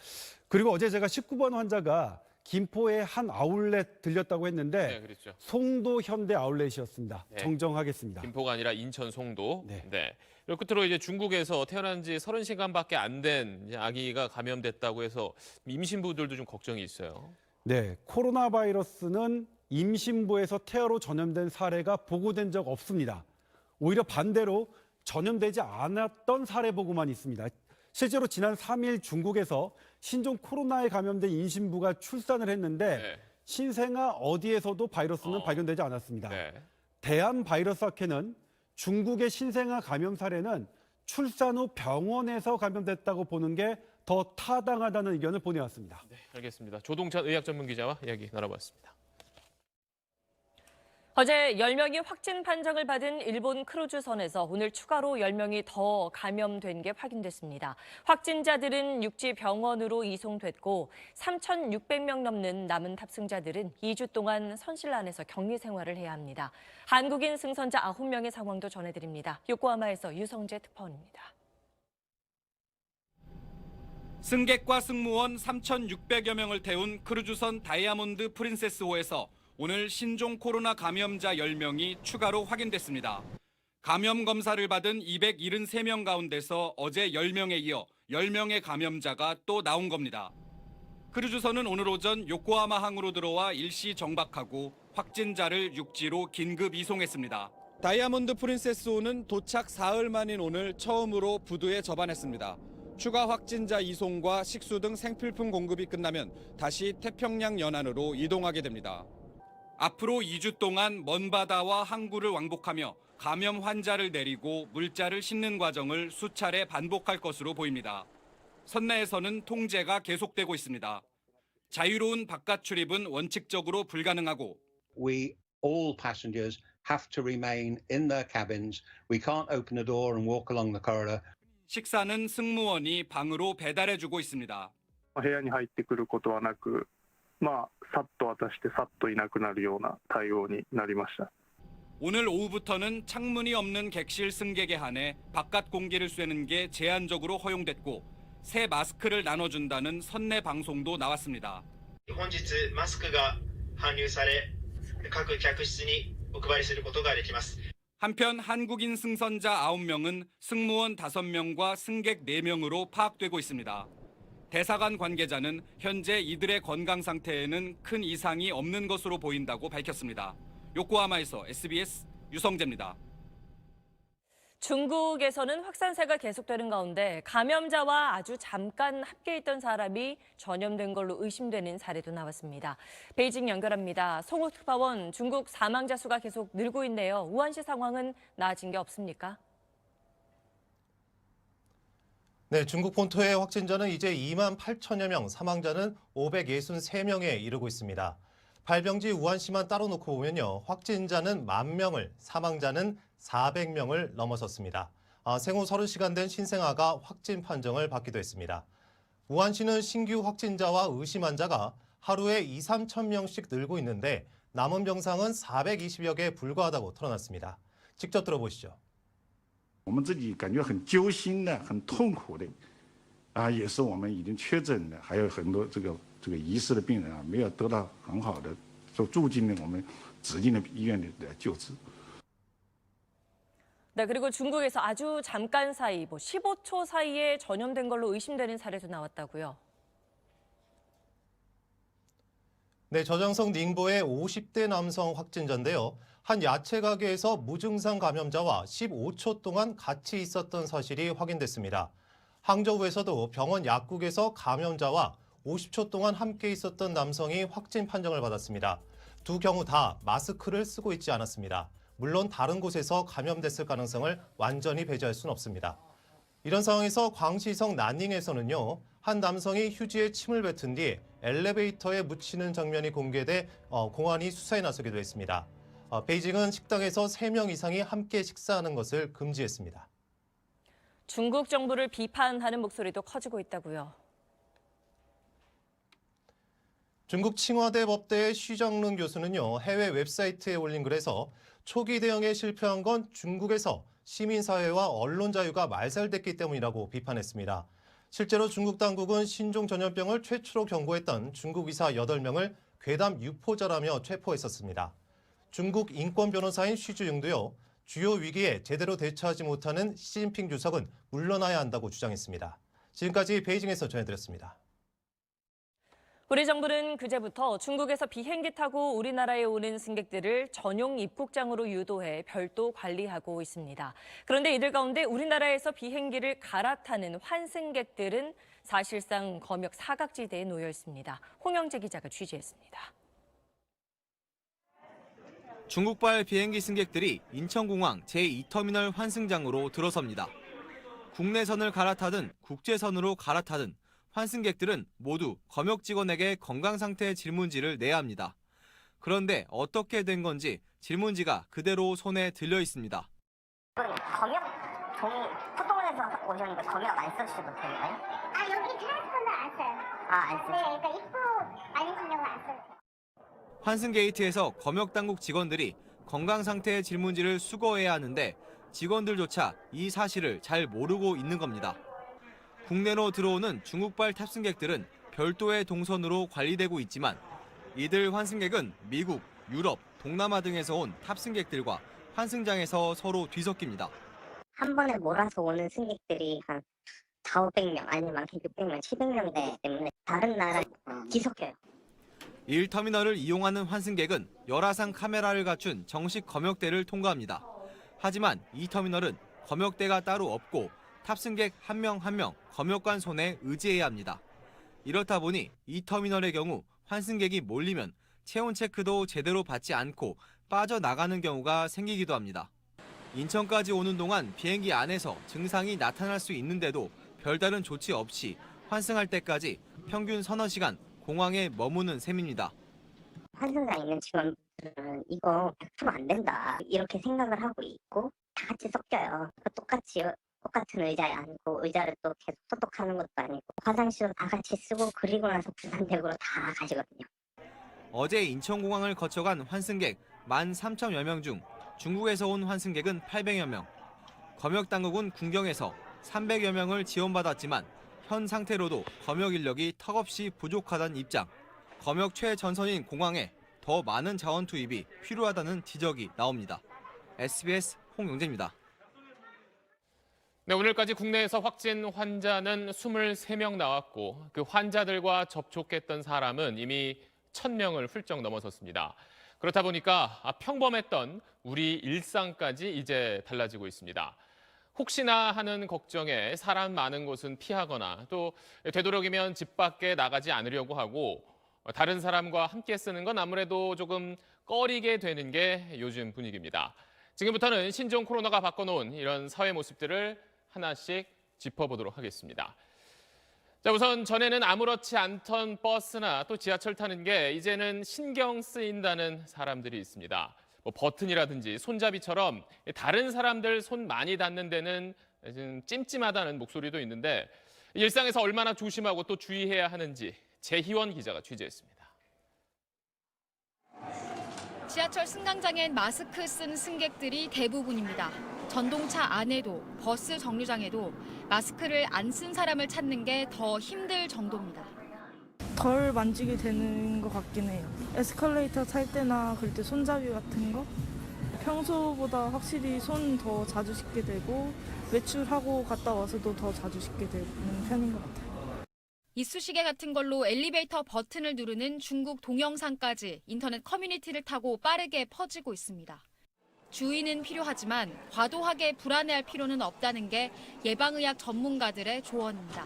Speaker 2: 그리고 어제 제가 19번 환자가 김포의 한 아울렛 들렸다고 했는데
Speaker 5: 네, 그렇죠.
Speaker 2: 송도 현대 아울렛이었습니다.
Speaker 5: 네.
Speaker 2: 정정하겠습니다.
Speaker 5: 김포가 아니라 인천 송도.
Speaker 2: 네.
Speaker 5: 네. 그리고 끝으로 이제 중국에서 태어난 지 30시간밖에 안 된 아기가 감염됐다고 해서 임신부들도 좀 걱정이 있어요.
Speaker 2: 네, 코로나 바이러스는 임신부에서 태아로 전염된 사례가 보고된 적 없습니다. 오히려 반대로 전염되지 않았던 사례 보고만 있습니다. 실제로 지난 3일 중국에서 신종 코로나에 감염된 임신부가 출산을 했는데
Speaker 5: 네.
Speaker 2: 신생아 어디에서도 바이러스는 발견되지 않았습니다.
Speaker 5: 네.
Speaker 2: 대한바이러스학회는 중국의 신생아 감염 사례는 출산 후 병원에서 감염됐다고 보는 게 더 타당하다는 의견을 보내왔습니다.
Speaker 5: 네, 알겠습니다. 조동찬 의학 전문 기자와 이야기 나눠봤습니다.
Speaker 1: 어제 10명이 확진 판정을 받은 일본 크루즈선에서 오늘 추가로 10명이 더 감염된 게 확인됐습니다. 확진자들은 육지 병원으로 이송됐고 3,600명 넘는 남은 탑승자들은 2주 동안 선실란에서 격리 생활을 해야 합니다. 한국인 승선자 9명의 상황도 전해드립니다. 요코하마에서 유성재 특파원입니다.
Speaker 22: 승객과 승무원 3,600여 명을 태운 크루즈선 다이아몬드 프린세스호에서 오늘 신종 코로나 감염자 10명이 추가로 확인됐습니다. 감염 검사를 받은 273명 가운데서 어제 10명에 이어 10명의 감염자가 또 나온 겁니다. 크루즈선은 오늘 오전 요코하마 항으로 들어와 일시 정박하고 확진자를 육지로 긴급 이송했습니다. 다이아몬드 프린세스호는 도착 사흘 만인 오늘 처음으로 부두에 접안했습니다. 추가 확진자 이송과 식수 등 생필품 공급이 끝나면 다시 태평양 연안으로 이동하게 됩니다. 앞으로 2주 동안 먼 바다와 항구를 왕복하며 감염 환자를 내리고 물자를 싣는 과정을 수차례 반복할 것으로 보입니다. 선내에서는 통제가 계속되고 있습니다. 자유로운 바깥 출입은 원칙적으로 불가능하고
Speaker 6: We all passengers have to remain in their cabins. We can't open a door and walk along the corridor.
Speaker 22: 식사는 승무원이 방으로 배달해주고 있습니다.
Speaker 9: 部屋に入ってくることはなく、さっと渡してさっといなくなるような対応になりました。
Speaker 22: 오늘 오후부터는 창문이 없는 객실 승객에 한해 바깥 공기를 쐬는 게 제한적으로 허용됐고 새 마스크를 나눠준다는 선내 방송도 나왔습니다.
Speaker 23: 本日マスクが搬入され各客室にお配りすることができます。
Speaker 22: 한편 한국인 승선자 9명은 승무원 5명과 승객 4명으로 파악되고 있습니다. 대사관 관계자는 현재 이들의 건강 상태에는 큰 이상이 없는 것으로 보인다고 밝혔습니다. 요코하마에서 SBS 유성재입니다.
Speaker 1: 중국에서는 확산세가 계속되는 가운데 감염자와 아주 잠깐 함께 있던 사람이 전염된 걸로 의심되는 사례도 나왔습니다. 베이징 연결합니다. 송호 특파원, 중국 사망자 수가 계속 늘고 있네요. 우한시 상황은 나아진 게 없습니까?
Speaker 24: 네, 중국 본토의 확진자는 이제 2만 8천여 명, 사망자는 563명에 이르고 있습니다. 발병지 우한시만 따로 놓고 보면요. 확진자는 10,000명을, 사망자는 400명을 넘어섰습니다. 생후 30시간 된 신생아가 확진 판정을 받기도 했습니다. 우한시는 신규 확진자와 의심 환자가 하루에 2, 3천 명씩 늘고 있는데 남은 병상은 420여 개에 불과하다고 털어놨습니다. 직접 들어보시죠.
Speaker 25: 我们自己感觉很揪心的、很痛苦的，也是我们已经确诊的，还有很多这个疑似的病人没有得到很好的住进了我们指定的医院里来救治。
Speaker 1: 네, 그리고 중국에서 아주 잠깐 사이, 15초 사이에 전염된 걸로 의심되는 사례도 나왔다고요.
Speaker 24: 네, 저장성 닝보의 50대 남성 확진자인데요. 한 야채 가게에서 무증상 감염자와 15초 동안 같이 있었던 사실이 확인됐습니다. 항저우에서도 병원 약국에서 감염자와 50초 동안 함께 있었던 남성이 확진 판정을 받았습니다. 두 경우 다 마스크를 쓰고 있지 않았습니다. 물론 다른 곳에서 감염됐을 가능성을 완전히 배제할 수는 없습니다. 이런 상황에서 광시성 난닝에서는요. 한 남성이 휴지에 침을 뱉은 뒤 엘리베이터에 묻히는 장면이 공개돼 공안이 수사에 나서기도 했습니다. 베이징은 식당에서 3명 이상이 함께 식사하는 것을 금지했습니다.
Speaker 1: 중국 정부를 비판하는 목소리도 커지고 있다고요.
Speaker 24: 중국 칭화대 법대의 쉬정릉 교수는요. 해외 웹사이트에 올린 글에서 초기 대응에 실패한 건 중국에서 시민사회와 언론 자유가 말살됐기 때문이라고 비판했습니다. 실제로 중국 당국은 신종 전염병을 최초로 경고했던 중국 의사 8명을 괴담 유포자라며 체포했었습니다. 중국 인권 변호사인 쉬주융도요. 주요 위기에 제대로 대처하지 못하는 시진핑 주석은 물러나야 한다고 주장했습니다. 지금까지 베이징에서 전해드렸습니다.
Speaker 1: 우리 정부는 그제부터 중국에서 비행기 타고 우리나라에 오는 승객들을 전용 입국장으로 유도해 별도 관리하고 있습니다. 그런데 이들 가운데 우리나라에서 비행기를 갈아타는 환승객들은 사실상 검역 사각지대에 놓여 있습니다. 홍영재 기자가 취재했습니다.
Speaker 26: 중국발 비행기 승객들이 인천공항 제2터미널 환승장으로 들어섭니다. 국내선을 갈아타든 국제선으로 갈아타든 환승객들은 모두 검역 직원에게 건강 상태 질문지를 내야 합니다. 그런데 어떻게 된 건지 질문지가 그대로 손에 들려 있습니다.
Speaker 10: 검역 종이 포동에서 오셨는데 검역 안 써주셔도 되나요? 여기 트랜스폰은 안 써요. 안 써요? 네, 그러니까 입국 알려주려고 안 써요.
Speaker 26: 환승 게이트에서 검역 당국 직원들이 건강 상태 질문지를 수거해야 하는데 직원들조차 이 사실을 잘 모르고 있는 겁니다. 국내로 들어오는 중국발 탑승객들은 별도의 동선으로 관리되고 있지만 이들 환승객은 미국, 유럽, 동남아 등에서 온 탑승객들과 환승장에서 서로 뒤섞입니다.
Speaker 10: 한 번에 몰아서 오는 승객들이 한 400~500명 아니면 많게 600명, 700명 되기 때문에 다른 나라 뒤섞여요.
Speaker 26: 1터미널을 이용하는 환승객은 열화상 카메라를 갖춘 정식 검역대를 통과합니다. 하지만 2터미널은 검역대가 따로 없고 탑승객 한 명 한 명 검역관 손에 의지해야 합니다. 이렇다 보니 2터미널의 경우 환승객이 몰리면 체온 체크도 제대로 받지 않고 빠져나가는 경우가 생기기도 합니다. 인천까지 오는 동안 비행기 안에서 증상이 나타날 수 있는데도 별다른 조치 없이 환승할 때까지 평균 서너 시간 공항에 머무는 셈입니다.
Speaker 10: 환승장에 있는 직원들은 이거 100% 안 된다 이렇게 생각을 하고 있고 다 같이 섞여요. 똑같은 의자에 앉고 의자를 또 계속 소독하는 것도 아니고 화장실도 다 같이 쓰고 그리고 나서 부산대구로 다 가시거든요.
Speaker 26: 어제 인천공항을 거쳐간 환승객 13,000여 명 중 중국에서 온 환승객은 800여 명. 검역당국은 군경에서 300여 명을 지원받았지만 현 상태로도 검역 인력이 턱없이 부족하다는 입장. 검역 최전선인 공항에 더 많은 자원 투입이 필요하다는 지적이 나옵니다. SBS 홍영재입니다.
Speaker 5: 네, 오늘까지 국내에서 확진 환자는 23명 나왔고 그 환자들과 접촉했던 사람은 이미 1,000명을 훌쩍 넘어섰습니다. 그렇다 보니까 평범했던 우리 일상까지 이제 달라지고 있습니다. 혹시나 하는 걱정에 사람 많은 곳은 피하거나 또 되도록이면 집 밖에 나가지 않으려고 하고 다른 사람과 함께 쓰는 건 아무래도 조금 꺼리게 되는 게 요즘 분위기입니다. 지금부터는 신종 코로나가 바꿔놓은 이런 사회 모습들을 하나씩 짚어보도록 하겠습니다. 자, 우선 전에는 아무렇지 않던 버스나 또 지하철 타는 게 이제는 신경 쓰인다는 사람들이 있습니다. 버튼이라든지 손잡이처럼 다른 사람들 손 많이 닿는 데는 좀 찜찜하다는 목소리도 있는데 일상에서 얼마나 조심하고 또 주의해야 하는지 재희원 기자가 취재했습니다.
Speaker 4: 지하철 승강장엔 마스크 쓴 승객들이 대부분입니다. 전동차 안에도 버스 정류장에도 마스크를 안 쓴 사람을 찾는 게 더 힘들 정도입니다.
Speaker 8: 덜 만지게 되는 것 같긴 해요. 에스컬레이터 탈 때나 그럴 때 손잡이 같은 거 평소보다 확실히 손 더 자주 씻게 되고 외출하고 갔다 와서도 더 자주 씻게 되는 편인 것 같아요.
Speaker 4: 이쑤시개 같은 걸로 엘리베이터 버튼을 누르는 중국 동영상까지 인터넷 커뮤니티를 타고 빠르게 퍼지고 있습니다. 주의는 필요하지만 과도하게 불안해할 필요는 없다는 게 예방의학 전문가들의 조언입니다.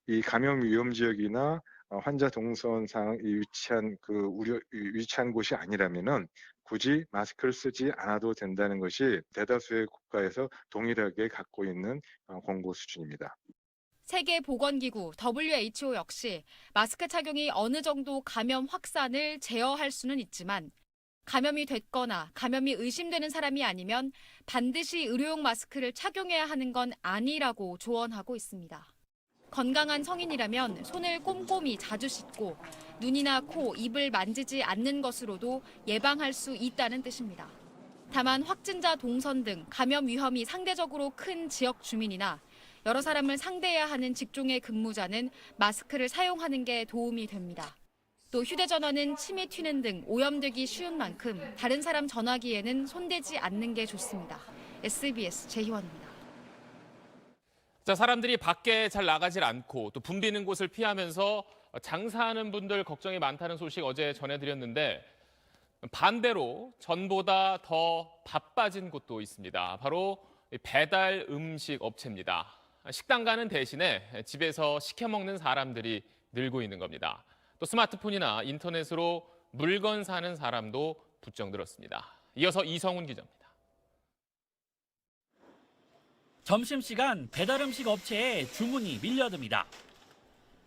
Speaker 11: 이 감염 위험 지역이나 환자 동선상 위치한 곳이 아니라면은 굳이 마스크를 쓰지 않아도 된다는 것이 대다수의 국가에서 동일하게 갖고 있는 권고 수준입니다.
Speaker 4: 세계보건기구 WHO 역시 마스크 착용이 어느 정도 감염 확산을 제어할 수는 있지만 감염이 됐거나 감염이 의심되는 사람이 아니면 반드시 의료용 마스크를 착용해야 하는 건 아니라고 조언하고 있습니다. 건강한 성인이라면 손을 꼼꼼히 자주 씻고 눈이나 코, 입을 만지지 않는 것으로도 예방할 수 있다는 뜻입니다. 다만 확진자 동선 등 감염 위험이 상대적으로 큰 지역 주민이나 여러 사람을 상대해야 하는 직종의 근무자는 마스크를 사용하는 게 도움이 됩니다. 또 휴대전화는 침이 튀는 등 오염되기 쉬운 만큼 다른 사람 전화기에는 손대지 않는 게 좋습니다. SBS 재희원입니다.
Speaker 5: 자, 사람들이 밖에 잘 나가질 않고 또 붐비는 곳을 피하면서 장사하는 분들 걱정이 많다는 소식 어제 전해드렸는데 반대로 전보다 더 바빠진 곳도 있습니다. 바로 배달 음식 업체입니다. 식당 가는 대신에 집에서 시켜 먹는 사람들이 늘고 있는 겁니다. 또 스마트폰이나 인터넷으로 물건 사는 사람도 부쩍 늘었습니다. 이어서 이성훈 기자입니다.
Speaker 12: 점심시간 배달음식 업체에 주문이 밀려듭니다.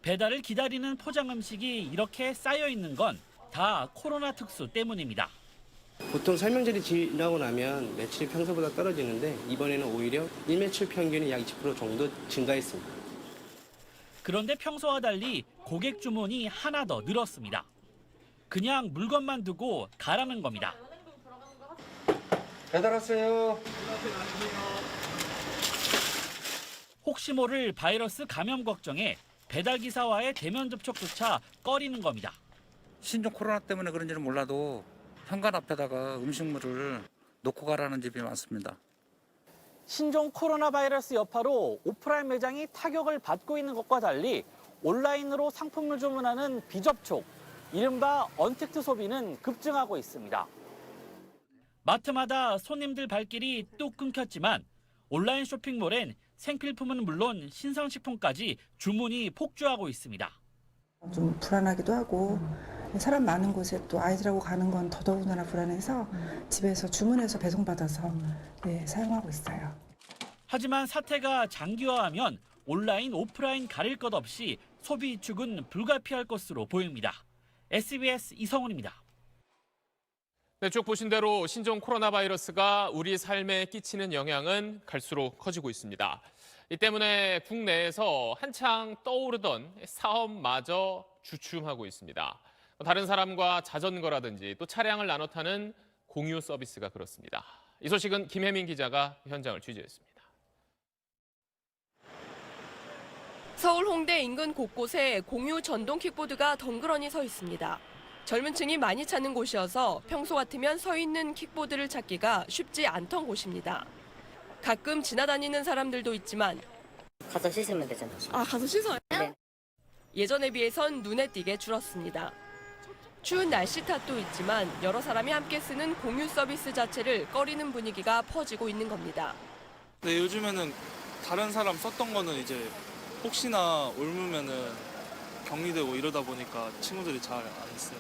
Speaker 12: 배달을 기다리는 포장음식이 이렇게 쌓여 있는 건 다 코로나 특수 때문입니다.
Speaker 13: 보통 설명절이 지나고 나면 매출이 평소보다 떨어지는데 이번에는 오히려 일매출 평균이 약 20% 정도 증가했습니다.
Speaker 12: 그런데 평소와 달리 고객 주문이 하나 더 늘었습니다. 그냥 물건만 두고 가라는 겁니다.
Speaker 13: 배달 왔어요.
Speaker 12: 혹시 모를 바이러스 감염 걱정에 배달기사와의 대면 접촉조차 꺼리는 겁니다.
Speaker 14: 신종 코로나 때문에 그런지는 몰라도 현관 앞에다가 음식물을 놓고 가라는 집이 많습니다.
Speaker 12: 신종 코로나 바이러스 여파로 오프라인 매장이 타격을 받고 있는 것과 달리 온라인으로 상품을 주문하는 비접촉, 이른바 언택트 소비는 급증하고 있습니다. 마트마다 손님들 발길이 뚝 끊겼지만 온라인 쇼핑몰엔 생필품은 물론 신선식품까지 주문이 폭주하고 있습니다.
Speaker 27: 좀 불안하기도 하고 사람 많은 곳에 또 아이들하고 가는 건 더더군다나 불안해서 집에서 주문해서 배송받아서 사용하고 있어요.
Speaker 12: 하지만 사태가 장기화하면 온라인, 오프라인 가릴 것 없이 소비 위축은 불가피할 것으로 보입니다. SBS 이성훈입니다.
Speaker 5: 네, 쭉 보신 대로 신종 코로나 바이러스가 우리 삶에 끼치는 영향은 갈수록 커지고 있습니다. 이 때문에 국내에서 한창 떠오르던 사업마저 주춤하고 있습니다. 다른 사람과 자전거라든지 또 차량을 나눠 타는 공유 서비스가 그렇습니다. 이 소식은 김혜민 기자가 현장을 취재했습니다.
Speaker 3: 서울 홍대 인근 곳곳에 공유 전동 킥보드가 덩그러니 서 있습니다. 젊은 층이 많이 찾는 곳이어서 평소 같으면 서 있는 킥보드를 찾기가 쉽지 않던 곳입니다. 가끔 지나다니는 사람들도 있지만
Speaker 10: 가서 씻으면 되잖아.
Speaker 3: 아, 가서 씻어요?
Speaker 10: 네.
Speaker 3: 예전에 비해선 눈에 띄게 줄었습니다. 추운 날씨 탓도 있지만 여러 사람이 함께 쓰는 공유 서비스 자체를 꺼리는 분위기가 퍼지고 있는 겁니다.
Speaker 7: 네, 요즘에는 다른 사람 썼던 거는 이제 혹시나 옮으면은 격리되고 이러다 보니까 친구들이 잘 안 써요.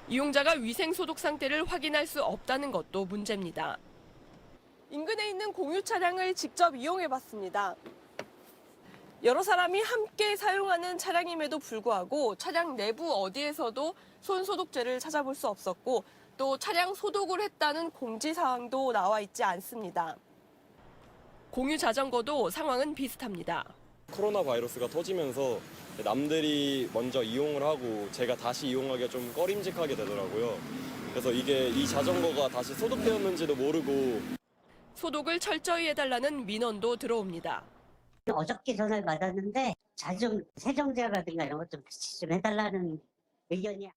Speaker 3: 이용자가 위생 소독 상태를 확인할 수 없다는 것도 문제입니다. 인근에 있는 공유 차량을 직접 이용해봤습니다. 여러 사람이 함께 사용하는 차량임에도 불구하고 차량 내부 어디에서도 손 소독제를 찾아볼 수 없었고 또 차량 소독을 했다는 공지사항도 나와 있지 않습니다. 공유 자전거도 상황은 비슷합니다.
Speaker 15: 코로나 바이러스가 터지면서 남들이 먼저 이용을 하고 제가 다시 이용하기가 좀 꺼림직하게 되더라고요. 그래서 이 자전거가 다시 소독되었는지도 모르고
Speaker 3: 소독을 철저히 해달라는 민원도 들어옵니다.
Speaker 10: 어저께 전화를 받았는데 잘 좀 세정제라든가 이런 것 좀 같이 좀 해달라는 의견이야.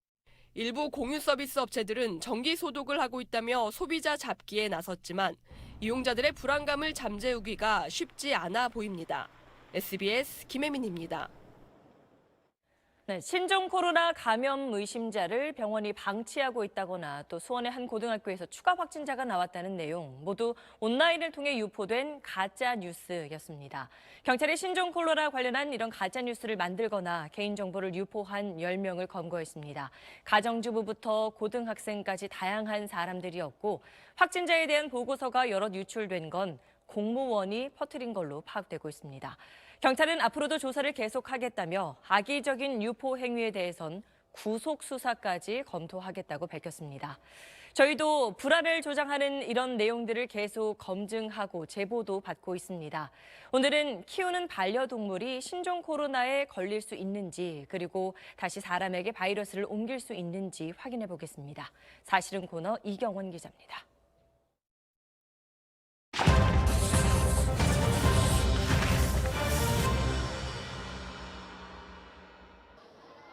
Speaker 3: 일부 공유 서비스 업체들은 정기 소독을 하고 있다며 소비자 잡기에 나섰지만 이용자들의 불안감을 잠재우기가 쉽지 않아 보입니다. SBS 김혜민입니다.
Speaker 1: 네, 신종 코로나 감염 의심자를 병원이 방치하고 있다거나 또 수원의 한 고등학교에서 추가 확진자가 나왔다는 내용 모두 온라인을 통해 유포된 가짜 뉴스였습니다. 경찰이 신종 코로나 관련한 이런 가짜 뉴스를 만들거나 개인정보를 유포한 10명을 검거했습니다. 가정주부부터 고등학생까지 다양한 사람들이었고 확진자에 대한 보고서가 여럿 유출된 건 공무원이 퍼뜨린 걸로 파악되고 있습니다. 경찰은 앞으로도 조사를 계속하겠다며 악의적인 유포 행위에 대해선 구속 수사까지 검토하겠다고 밝혔습니다. 저희도 불안을 조장하는 이런 내용들을 계속 검증하고 제보도 받고 있습니다. 오늘은 키우는 반려동물이 신종 코로나에 걸릴 수 있는지 그리고 다시 사람에게 바이러스를 옮길 수 있는지 확인해 보겠습니다. 사실은 코너 이경원 기자입니다.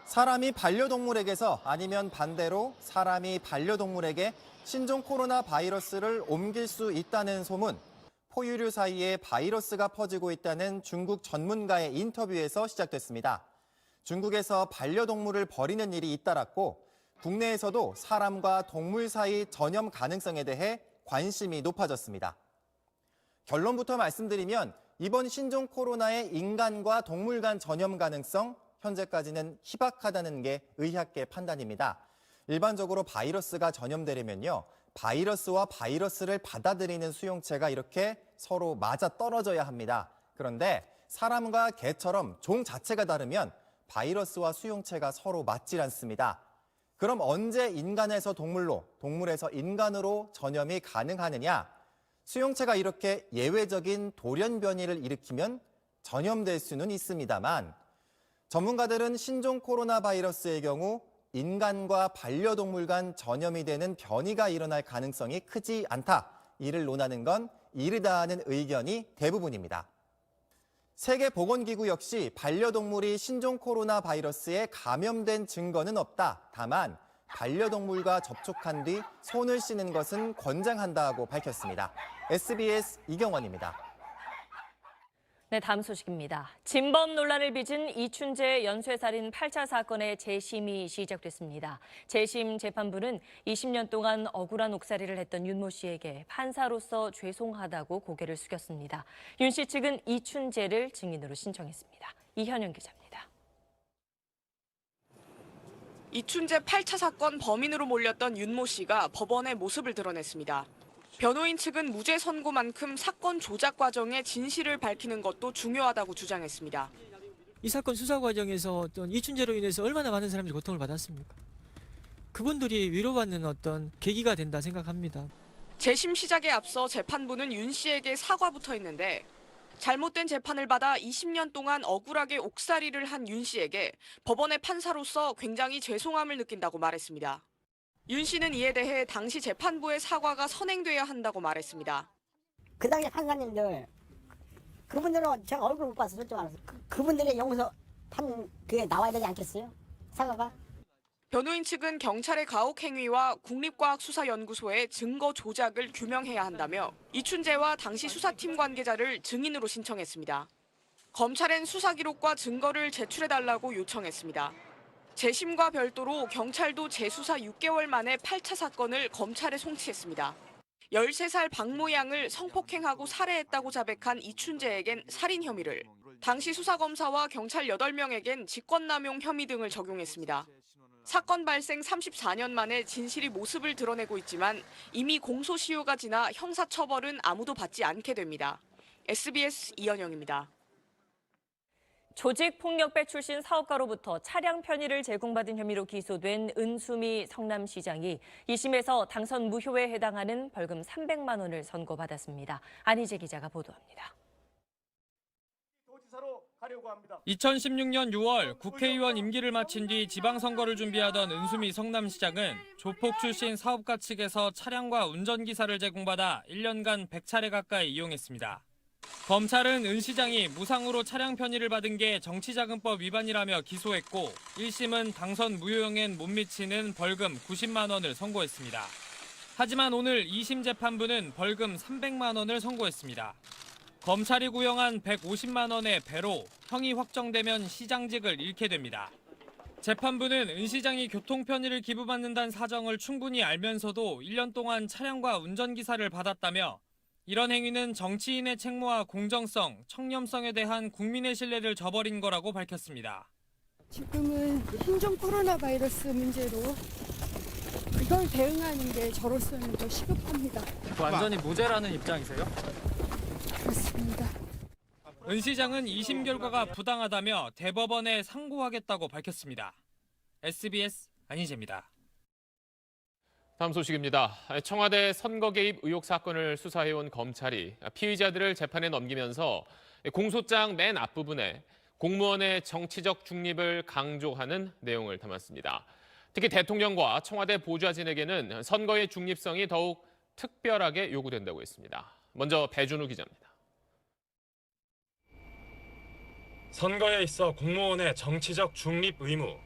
Speaker 16: 사람이 반려동물에게서 아니면 반대로 사람이 반려동물에게 신종 코로나 바이러스를 옮길 수 있다는 소문, 포유류 사이에 바이러스가 퍼지고 있다는 중국 전문가의 인터뷰에서 시작됐습니다. 중국에서 반려동물을 버리는 일이 잇따랐고 국내에서도 사람과 동물 사이 전염 가능성에 대해 관심이 높아졌습니다. 결론부터 말씀드리면 이번 신종 코로나의 인간과 동물 간 전염 가능성 현재까지는 희박하다는 게 의학계 판단입니다. 일반적으로 바이러스가 전염되려면요, 바이러스와 바이러스를 받아들이는 수용체가 이렇게 서로 맞아 떨어져야 합니다. 그런데 사람과 개처럼 종 자체가 다르면 바이러스와 수용체가 서로 맞질 않습니다. 그럼 언제 인간에서 동물로, 동물에서 인간으로 전염이 가능하느냐? 수용체가 이렇게 예외적인 돌연 변이를 일으키면 전염될 수는 있습니다만 전문가들은 신종 코로나 바이러스의 경우 인간과 반려동물 간 전염이 되는 변이가 일어날 가능성이 크지 않다. 이를 논하는 건 이르다 하는 의견이 대부분입니다. 세계보건기구 역시 반려동물이 신종 코로나 바이러스에 감염된 증거는 없다. 다만 반려동물과 접촉한 뒤 손을 씻는 것은 권장한다고 밝혔습니다. SBS 이경원입니다.
Speaker 1: 네, 다음 소식입니다. 진범 논란을 빚은 이춘재 연쇄살인 8차 사건의 재심이 시작됐습니다. 재심 재판부는 20년 동안 억울한 옥살이를 했던 윤모 씨에게 판사로서 죄송하다고 고개를 숙였습니다. 윤 씨 측은 이춘재를 증인으로 신청했습니다. 이현영 기자입니다.
Speaker 17: 이춘재 8차 사건 범인으로 몰렸던 윤모 씨가 법원에 모습을 드러냈습니다.
Speaker 3: 변호인 측은 무죄 선고만큼 사건 조작 과정의 진실을 밝히는 것도 중요하다고 주장했습니다.
Speaker 2: 이 사건 수사 과정에서 어떤 이춘재로 인해서 얼마나 많은 사람들이 고통을 받았습니까? 그분들이 위로받는 어떤 계기가 된다 생각합니다.
Speaker 3: 재심 시작에 앞서 재판부는 윤 씨에게 사과부터 했는데 잘못된 재판을 받아 20년 동안 억울하게 옥살이를 한 윤 씨에게 법원의 판사로서 굉장히 죄송함을 느낀다고 말했습니다. 윤 씨는 이에 대해 당시 재판부의 사과가 선행돼야 한다고 말했습니다.
Speaker 6: 그 당시 판사님들 그분들은 제가 얼굴 못 봐서 솔직히 말해서 그분들의 용서 판 그게 나와야 되지 않겠어요? 사과가?
Speaker 3: 변호인 측은 경찰의 가혹 행위와 국립과학수사연구소의 증거 조작을 규명해야 한다며 이춘재와 당시 수사팀 관계자를 증인으로 신청했습니다. 검찰엔 수사 기록과 증거를 제출해달라고 요청했습니다. 재심과 별도로 경찰도 재수사 6개월 만에 8차 사건을 검찰에 송치했습니다. 13살 박모 양을 성폭행하고 살해했다고 자백한 이춘재에겐 살인 혐의를, 당시 수사검사와 경찰 8명에겐 직권남용 혐의 등을 적용했습니다. 사건 발생 34년 만에 진실이 모습을 드러내고 있지만 이미 공소시효가 지나 형사처벌은 아무도 받지 않게 됩니다. SBS 이현영입니다.
Speaker 1: 조직폭력배 출신 사업가로부터 차량 편의를 제공받은 혐의로 기소된 은수미 성남시장이 2심에서 당선 무효에 해당하는 벌금 300만 원을 선고받았습니다. 안희재 기자가 보도합니다.
Speaker 17: 2016년 6월 국회의원 임기를 마친 뒤 지방선거를 준비하던 은수미 성남시장은 조폭 출신 사업가 측에서 차량과 운전기사를 제공받아 1년간 100차례 가까이 이용했습니다. 검찰은 은 시장이 무상으로 차량 편의를 받은 게 정치자금법 위반이라며 기소했고 1심은 당선 무효형엔 못 미치는 벌금 90만 원을 선고했습니다. 하지만 오늘 2심 재판부는 벌금 300만 원을 선고했습니다. 검찰이 구형한 150만 원의 배로 형이 확정되면 시장직을 잃게 됩니다. 재판부는 은 시장이 교통편의를 기부받는다는 사정을 충분히 알면서도 1년 동안 차량과 운전기사를 받았다며 이런 행위는 정치인의 책무와 공정성, 청렴성에 대한 국민의 신뢰를 저버린 거라고 밝혔습니다.
Speaker 18: 지금은 신종 코로나 바이러스 문제로 그걸 대응하는 게 저로서는 더 시급합니다.
Speaker 17: 완전히 무죄라는 입장이세요?
Speaker 18: 그렇습니다.
Speaker 17: 은 시장은 2심 결과가 부당하다며 대법원에 상고하겠다고 밝혔습니다. SBS 안희재입니다.
Speaker 5: 다음 소식입니다. 청와대 선거 개입 의혹 사건을 수사해온 검찰이 피의자들을 재판에 넘기면서 공소장 맨 앞부분에 공무원의 정치적 중립을 강조하는 내용을 담았습니다. 특히 대통령과 청와대 보좌진에게는 선거의 중립성이 더욱 특별하게 요구된다고 했습니다. 먼저 배준우 기자입니다.
Speaker 19: 선거에 있어 공무원의 정치적 중립 의무.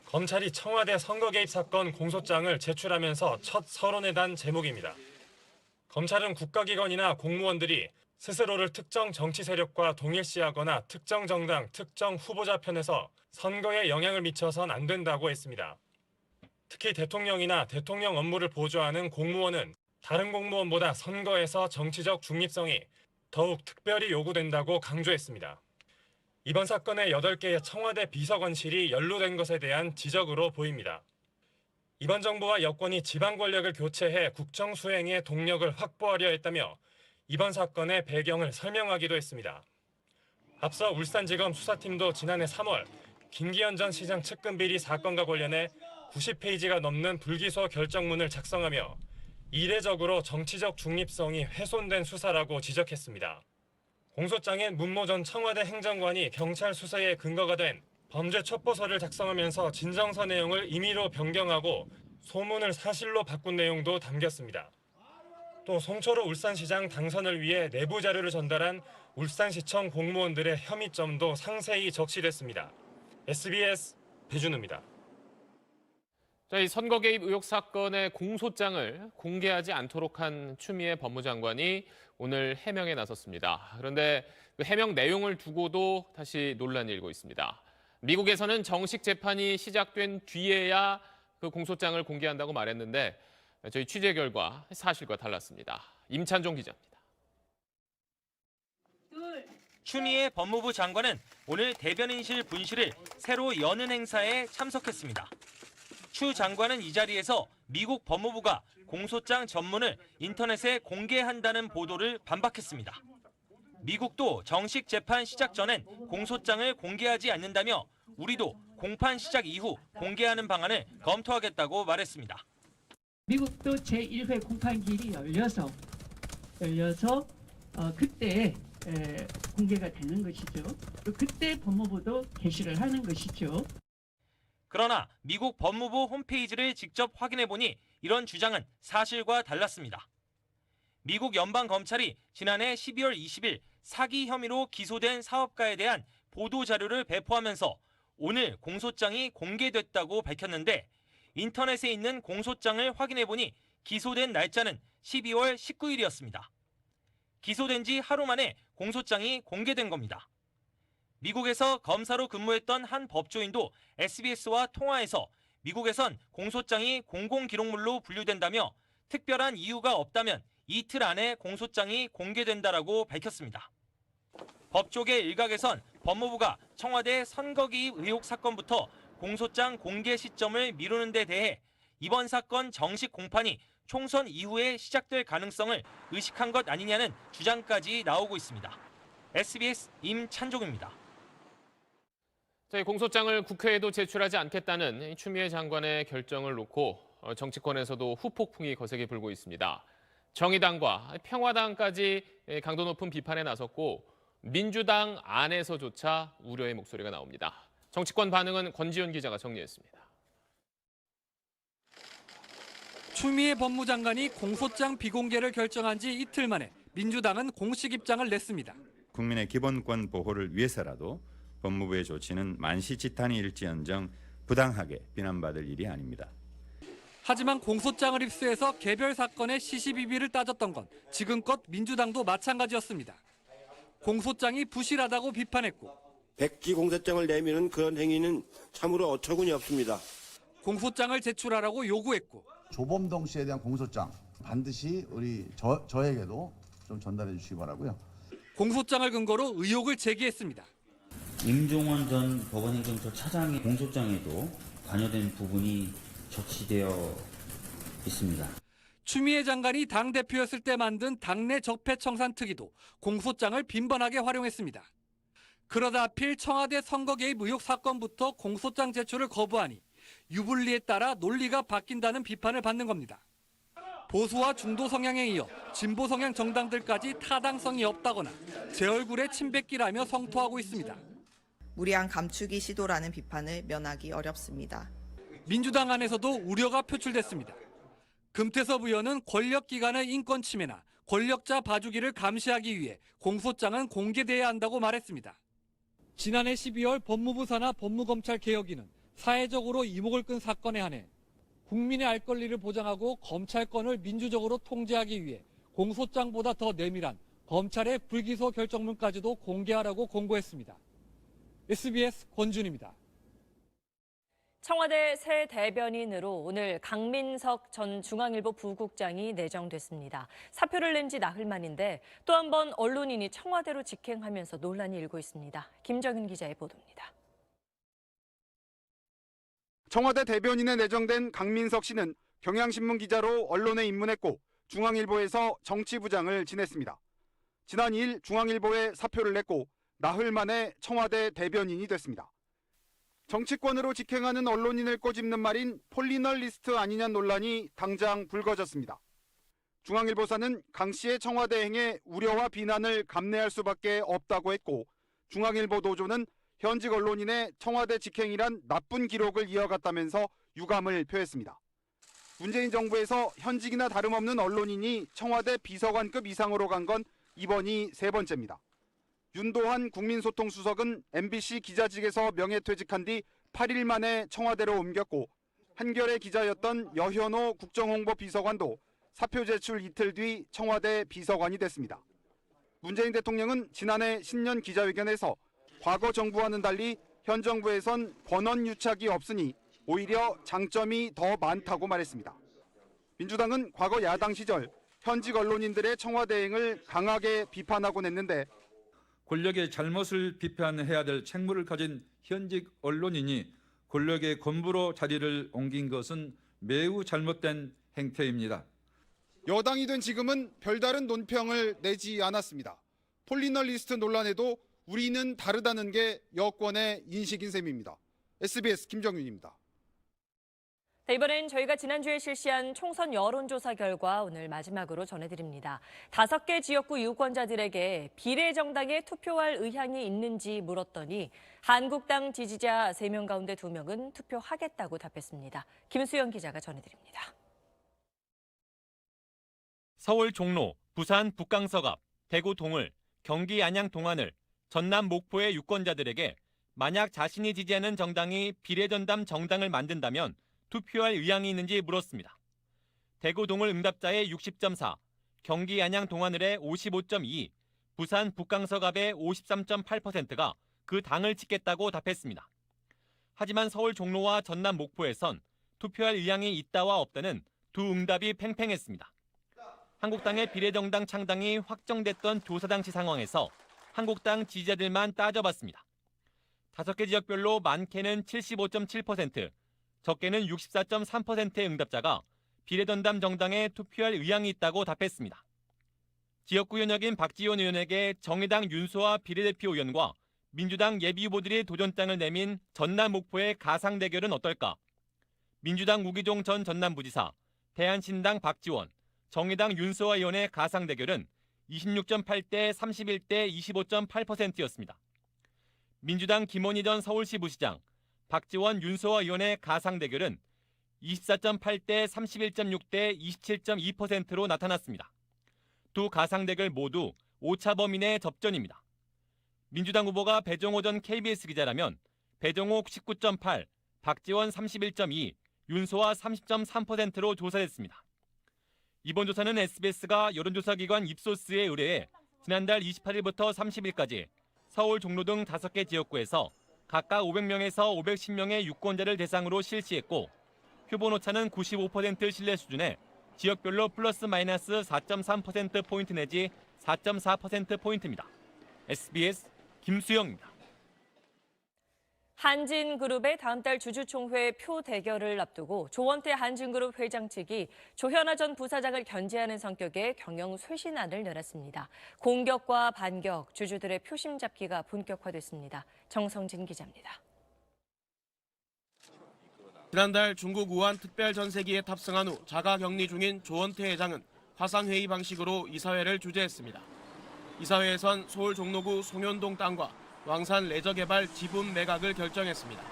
Speaker 19: 검찰이 청와대 선거 개입 사건 공소장을 제출하면서 첫 서론에 단 제목입니다. 검찰은 국가기관이나 공무원들이 스스로를 특정 정치 세력과 동일시하거나 특정 정당, 특정 후보자 편에서 선거에 영향을 미쳐선 안 된다고 했습니다. 특히 대통령이나 대통령 업무를 보좌하는 공무원은 다른 공무원보다 선거에서 정치적 중립성이 더욱 특별히 요구된다고 강조했습니다. 이번 사건에 8개의 청와대 비서관실이 연루된 것에 대한 지적으로 보입니다. 이번 정부와 여권이 지방 권력을 교체해 국정 수행의 동력을 확보하려 했다며 이번 사건의 배경을 설명하기도 했습니다. 앞서 울산지검 수사팀도 지난해 3월 김기현 전 시장 측근 비리 사건과 관련해 90페이지가 넘는 불기소 결정문을 작성하며 이례적으로 정치적 중립성이 훼손된 수사라고 지적했습니다. 공소장엔 문모 전 청와대 행정관이 경찰 수사의 근거가 된 범죄 첩보서를 작성하면서 진정서 내용을 임의로 변경하고 소문을 사실로 바꾼 내용도 담겼습니다. 또 송철호 울산시장 당선을 위해 내부 자료를 전달한 울산시청 공무원들의 혐의점도 상세히 적시됐습니다. SBS 배준우입니다.
Speaker 5: 이 선거 개입 의혹 사건의 공소장을 공개하지 않도록 한 추미애 법무장관이 오늘 해명에 나섰습니다. 그런데 그 해명 내용을 두고도 다시 논란이 일고 있습니다. 미국에서는 정식 재판이 시작된 뒤에야 그 공소장을 공개한다고 말했는데 저희 취재 결과 사실과 달랐습니다. 임찬종 기자입니다.
Speaker 20: 추미애 법무부 장관은 오늘 대변인실 분실을 새로 여는 행사에 참석했습니다. 추 장관은 이 자리에서 미국 법무부가 공소장 전문을 인터넷에 공개한다는 보도를 반박했습니다. 미국도 정식 재판 시작 전엔 공소장을 공개하지 않는다며 우리도 공판 시작 이후 공개하는 방안을 검토하겠다고 말했습니다.
Speaker 9: 미국도 제1회 공판기일이 열려서 그때 공개가 되는 것이죠. 또 그때 법무부도 게시를 하는 것이죠.
Speaker 20: 그러나 미국 법무부 홈페이지를 직접 확인해 보니 이런 주장은 사실과 달랐습니다. 미국 연방검찰이 지난해 12월 20일 사기 혐의로 기소된 사업가에 대한 보도자료를 배포하면서 오늘 공소장이 공개됐다고 밝혔는데 인터넷에 있는 공소장을 확인해 보니 기소된 날짜는 12월 19일이었습니다. 기소된 지 하루 만에 공소장이 공개된 겁니다. 미국에서 검사로 근무했던 한 법조인도 SBS와 통화해서 미국에선 공소장이 공공기록물로 분류된다며 특별한 이유가 없다면 이틀 안에 공소장이 공개된다라고 밝혔습니다. 법조계 일각에선 법무부가 청와대 선거 개입 의혹 사건부터 공소장 공개 시점을 미루는 데 대해 이번 사건 정식 공판이 총선 이후에 시작될 가능성을 의식한 것 아니냐는 주장까지 나오고 있습니다. SBS 임찬종입니다.
Speaker 5: 공소장을 국회에도 제출하지 않겠다는 추미애 장관의 결정을 놓고 정치권에서도 후폭풍이 거세게 불고 있습니다. 정의당과 평화당까지 강도 높은 비판에 나섰고 민주당 안에서조차 우려의 목소리가 나옵니다. 정치권 반응은 권지윤 기자가 정리했습니다.
Speaker 21: 추미애 법무장관이 공소장 비공개를 결정한 지 이틀 만에 민주당은 공식 입장을 냈습니다.
Speaker 22: 국민의 기본권 보호를 위해서라도 법무부의 조치는 만시지탄이일지언정 부당하게 비난받을 일이 아닙니다.
Speaker 21: 하지만 공소장을 입수해서 개별 사건의 시시비비를 따졌던 건 지금껏 민주당도 마찬가지였습니다. 공소장이 부실하다고 비판했고
Speaker 23: 백지 공소장을 내미는 그런 행위는 참으로 어처구니 없습니다.
Speaker 21: 공소장을 제출하라고 요구했고
Speaker 24: 조범동 씨에 대한 공소장 반드시 우리 저에게도 좀 전달해 주시기 바라고요.
Speaker 21: 공소장을 근거로 의혹을 제기했습니다.
Speaker 25: 임종원 전 법원행정처 차장의 공소장에도 관여된 부분이 적시되어 있습니다.
Speaker 21: 추미애 장관이 당대표였을 때 만든 당내 적폐청산 특위도 공소장을 빈번하게 활용했습니다. 그러다 하필 청와대 선거 개입 의혹 사건부터 공소장 제출을 거부하니 유불리에 따라 논리가 바뀐다는 비판을 받는 겁니다. 보수와 중도 성향에 이어 진보 성향 정당들까지 타당성이 없다거나 제 얼굴에 침 뱉기라며 성토하고 있습니다.
Speaker 26: 무리한 감추기 시도라는 비판을 면하기 어렵습니다.
Speaker 21: 민주당 안에서도 우려가 표출됐습니다. 금태섭 의원은 권력기관의 인권 침해나 권력자 봐주기를 감시하기 위해 공소장은 공개돼야 한다고 말했습니다. 지난해 12월 법무부 산하 법무검찰 개혁위는 사회적으로 이목을 끈 사건에 한해 국민의 알 권리를 보장하고 검찰권을 민주적으로 통제하기 위해 공소장보다 더 내밀한 검찰의 불기소 결정문까지도 공개하라고 공고했습니다. SBS 권준입니다.
Speaker 1: 청와대 새 대변인으로 오늘 강민석 전 중앙일보 부국장이 내정됐습니다. 사표를 낸 지 나흘 만인데 또 한 번 언론인이 청와대로 직행하면서 논란이 일고 있습니다. 김정은 기자의 보도입니다.
Speaker 28: 청와대 대변인에 내정된 강민석 씨는 경향신문 기자로 언론에 입문했고 중앙일보에서 정치부장을 지냈습니다. 지난 2일 중앙일보에 사표를 냈고 나흘 만에 청와대 대변인이 됐습니다. 정치권으로 직행하는 언론인을 꼬집는 말인 폴리널리스트 아니냐는 논란이 당장 불거졌습니다. 중앙일보사는 강 씨의 청와대 행에 우려와 비난을 감내할 수밖에 없다고 했고 중앙일보 노조는 현직 언론인의 청와대 직행이란 나쁜 기록을 이어갔다면서 유감을 표했습니다. 문재인 정부에서 현직이나 다름없는 언론인이 청와대 비서관급 이상으로 간 건 이번이 세 번째입니다. 윤도한 국민소통수석은 MBC 기자직에서 명예퇴직한 뒤 8일 만에 청와대로 옮겼고 한겨레 기자였던 여현호 국정홍보 비서관도 사표 제출 이틀 뒤 청와대 비서관이 됐습니다. 문재인 대통령은 지난해 신년 기자회견에서 과거 정부와는 달리 현 정부에선 권한 유착이 없으니 오히려 장점이 더 많다고 말했습니다. 민주당은 과거 야당 시절 현직 언론인들의 청와대 행을 강하게 비판하곤 했는데
Speaker 29: 권력의 잘못을 비판해야 될 책무를 가진 현직 언론인이 권력의 건부로 자리를 옮긴 것은 매우 잘못된 행태입니다.
Speaker 28: 여당이 된 지금은 별다른 논평을 내지 않았습니다. 폴리널리스트 논란에도 우리는 다르다는 게 여권의 인식인 셈입니다. SBS 김정윤입니다.
Speaker 1: 네, 이번엔 저희가 지난주에 실시한 총선 여론조사 결과 오늘 마지막으로 전해드립니다. 5개 지역구 유권자들에게 비례정당에 투표할 의향이 있는지 물었더니 한국당 지지자 3명 가운데 2명은 투표하겠다고 답했습니다. 김수영 기자가 전해드립니다.
Speaker 4: 서울 종로, 부산 북강석 앞, 대구 동을, 경기 안양 동안을, 전남 목포의 유권자들에게 만약 자신이 지지하는 정당이 비례전담 정당을 만든다면 투표할 의향이 있는지 물었습니다. 대구 동을 응답자의 60.4, 경기 안양 동하늘의 55.2, 부산 북강석 앞의 53.8%가 그 당을 찍겠다고 답했습니다. 하지만 서울 종로와 전남 목포에선 투표할 의향이 있다와 없다는 두 응답이 팽팽했습니다. 한국당의 비례정당 창당이 확정됐던 조사 당시 상황에서 한국당 지지자들만 따져봤습니다. 5개 지역별로 많게는 75.7%, 적게는 64.3%의 응답자가 비례전담 정당에 투표할 의향이 있다고 답했습니다. 지역구 현역인 박지원 의원에게 정의당 윤소아 비례대표 의원과 민주당 예비후보들이 도전장을 내민 전남 목포의 가상 대결은 어떨까? 민주당 우기종 전 전남부지사, 대한신당 박지원, 정의당 윤소아 의원의 가상 대결은 26.8대 31대 25.8%였습니다. 민주당 김원희 전 서울시 부시장, 박지원 윤소아 의원의 가상 대결은 24.8대 31.6대 27.2%로 나타났습니다. 두 가상 대결 모두 오차 범위 내 접전입니다. 민주당 후보가 배종호 전 KBS 기자라면 배종호 19.8, 박지원 31.2, 윤소아 30.3%로 조사됐습니다. 이번 조사는 SBS가 여론조사기관 입소스에 의뢰해 지난달 28일부터 30일까지 서울 종로 등 5개 지역구에서 각각 500명에서 510명의 유권자를 대상으로 실시했고 표본 오차는 95% 신뢰 수준에 지역별로 플러스 마이너스 4.3%포인트 내지 4.4%포인트입니다. SBS 김수영입니다.
Speaker 1: 한진그룹의 다음 달 주주총회 표 대결을 앞두고 조원태 한진그룹 회장 측이 조현아 전 부사장을 견제하는 성격의 경영 쇄신안을 내놨습니다. 공격과 반격, 주주들의 표심 잡기가 본격화됐습니다. 정성진 기자입니다.
Speaker 7: 지난달 중국 우한 특별 전세기에 탑승한 후 자가 격리 중인 조원태 회장은 화상회의 방식으로 이사회를 주재했습니다. 이사회에선 서울 종로구 송현동 땅과 왕산 레저개발 지분 매각을 결정했습니다.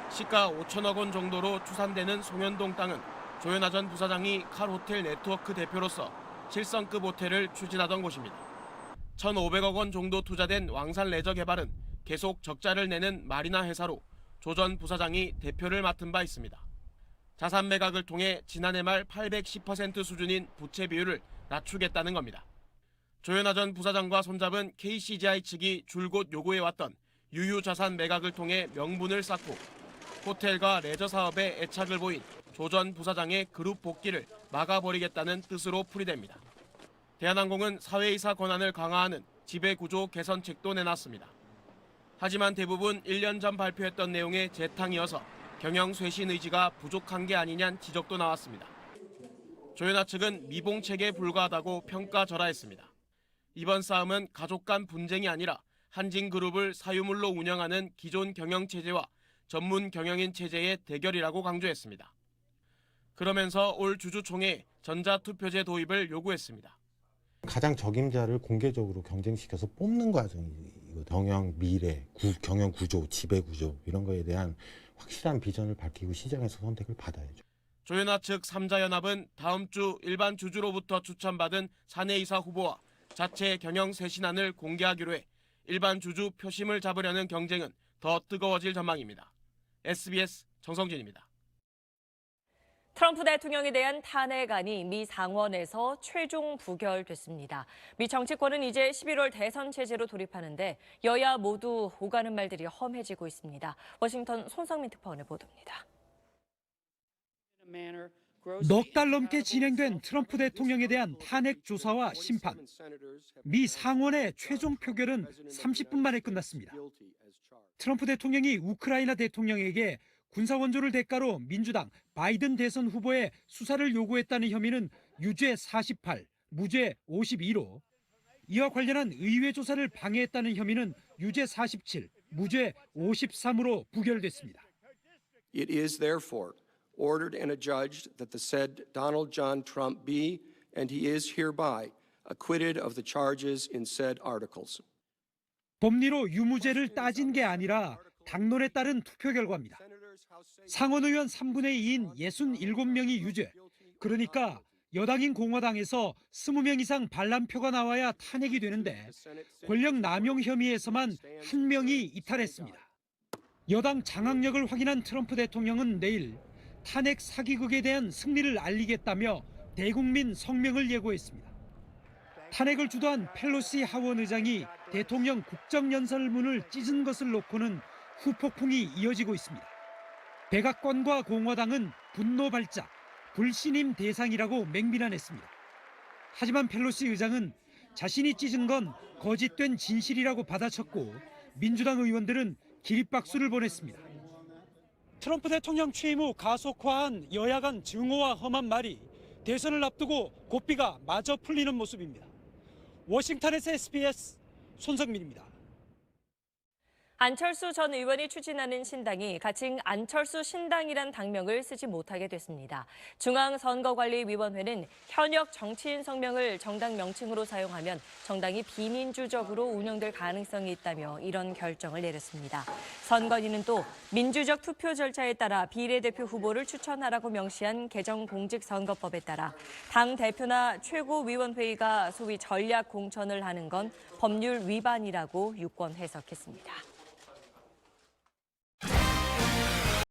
Speaker 7: 시가 5천억 원 정도로 추산되는 송현동 땅은 조현아 전 부사장이 칼호텔 네트워크 대표로서 7성급 호텔을 추진하던 곳입니다. 1,500억 원 정도 투자된 왕산 레저개발은 계속 적자를 내는 마리나 회사로 조 전 부사장이 대표를 맡은 바 있습니다. 자산 매각을 통해 지난해 말 810% 수준인 부채 비율을 낮추겠다는 겁니다. 조현아 전 부사장과 손잡은 KCGI 측이 줄곧 요구해왔던 유휴자산 매각을 통해 명분을 쌓고 호텔과 레저 사업에 애착을 보인 조 전 부사장의 그룹 복귀를 막아버리겠다는 뜻으로 풀이됩니다. 대한항공은 사회이사 권한을 강화하는 지배구조 개선책도 내놨습니다. 하지만 대부분 1년 전 발표했던 내용의 재탕이어서 경영 쇄신 의지가 부족한 게 아니냐는 지적도 나왔습니다. 조현아 측은 미봉책에 불과하다고 평가절하했습니다. 이번 싸움은 가족 간 분쟁이 아니라 한진그룹을 사유물로 운영하는 기존 경영체제와 전문 경영인 체제의 대결이라고 강조했습니다. 그러면서 올 주주총회에 전자투표제 도입을 요구했습니다.
Speaker 8: 가장 적임자를 공개적으로 경쟁시켜서 뽑는 과정이거든요. 경영 미래, 경영 구조, 지배 구조 이런 거에 대한 확실한 비전을 밝히고 시장에서 선택을 받아야죠.
Speaker 7: 조현아 측 3자연합은 다음 주 일반 주주로부터 추천받은 사내이사 후보와 자체 경영 쇄신안을 공개하기로 해 일반 주주 표심을 잡으려는 경쟁은 더 뜨거워질 전망입니다. SBS 정성진입니다.
Speaker 1: 트럼프 대통령에 대한 탄핵안이 미 상원에서 최종 부결됐습니다. 미 정치권은 이제 11월 대선 체제로 돌입하는데 여야 모두 오가는 말들이 험해지고 있습니다. 워싱턴 손성민 특파원의 보도입니다.
Speaker 11: 넉 달 넘게 진행된 트럼프 대통령에 대한 탄핵 조사와 심판. 미 상원의 최종 표결은 30분 만에 끝났습니다. 트럼프 대통령이 우크라이나 대통령에게 군사 원조를 대가로 민주당 바이든 대선 후보의 수사를 요구했다는 혐의는 유죄 48, 무죄 52로 이와 관련한 의회 조사를 방해했다는 혐의는 유죄 47, 무죄 53으로 부결됐습니다.
Speaker 2: It is therefore ordered and adjudged that the said Donald John Trump be, and he is hereby, acquitted of the charges in said articles.
Speaker 11: 법리로 유무죄를 따진 게 아니라 당론에 따른 투표 결과입니다. 상원 의원 3분의 2인 67명이 유죄, 그러니까 여당인 공화당에서 20명 이상 반란표가 나와야 탄핵이 되는데 권력 남용 혐의에서만 1명이 이탈했습니다. 여당 장악력을 확인한 트럼프 대통령은 내일 탄핵 사기극에 대한 승리를 알리겠다며 대국민 성명을 예고했습니다. 탄핵을 주도한 펠로시 하원 의장이 대통령 국정연설문을 찢은 것을 놓고는 후폭풍이 이어지고 있습니다. 백악관과 공화당은 분노 발작, 불신임 대상이라고 맹비난했습니다. 하지만 펠로시 의장은 자신이 찢은 건 거짓된 진실이라고 받아쳤고 민주당 의원들은 기립박수를 보냈습니다. 트럼프 대통령 취임 후 가속화한 여야 간 증오와 험한 말이 대선을 앞두고 고삐가 마저 풀리는 모습입니다. 워싱턴에서 SBS 손석민입니다.
Speaker 1: 안철수 전 의원이 추진하는 신당이 가칭 안철수 신당이란 당명을 쓰지 못하게 됐습니다. 중앙선거관리위원회는 현역 정치인 성명을 정당 명칭으로 사용하면 정당이 비민주적으로 운영될 가능성이 있다며 이런 결정을 내렸습니다. 선관위는 또 민주적 투표 절차에 따라 비례대표 후보를 추천하라고 명시한 개정공직선거법에 따라 당 대표나 최고위원회의가 소위 전략 공천을 하는 건 법률 위반이라고 유권 해석했습니다.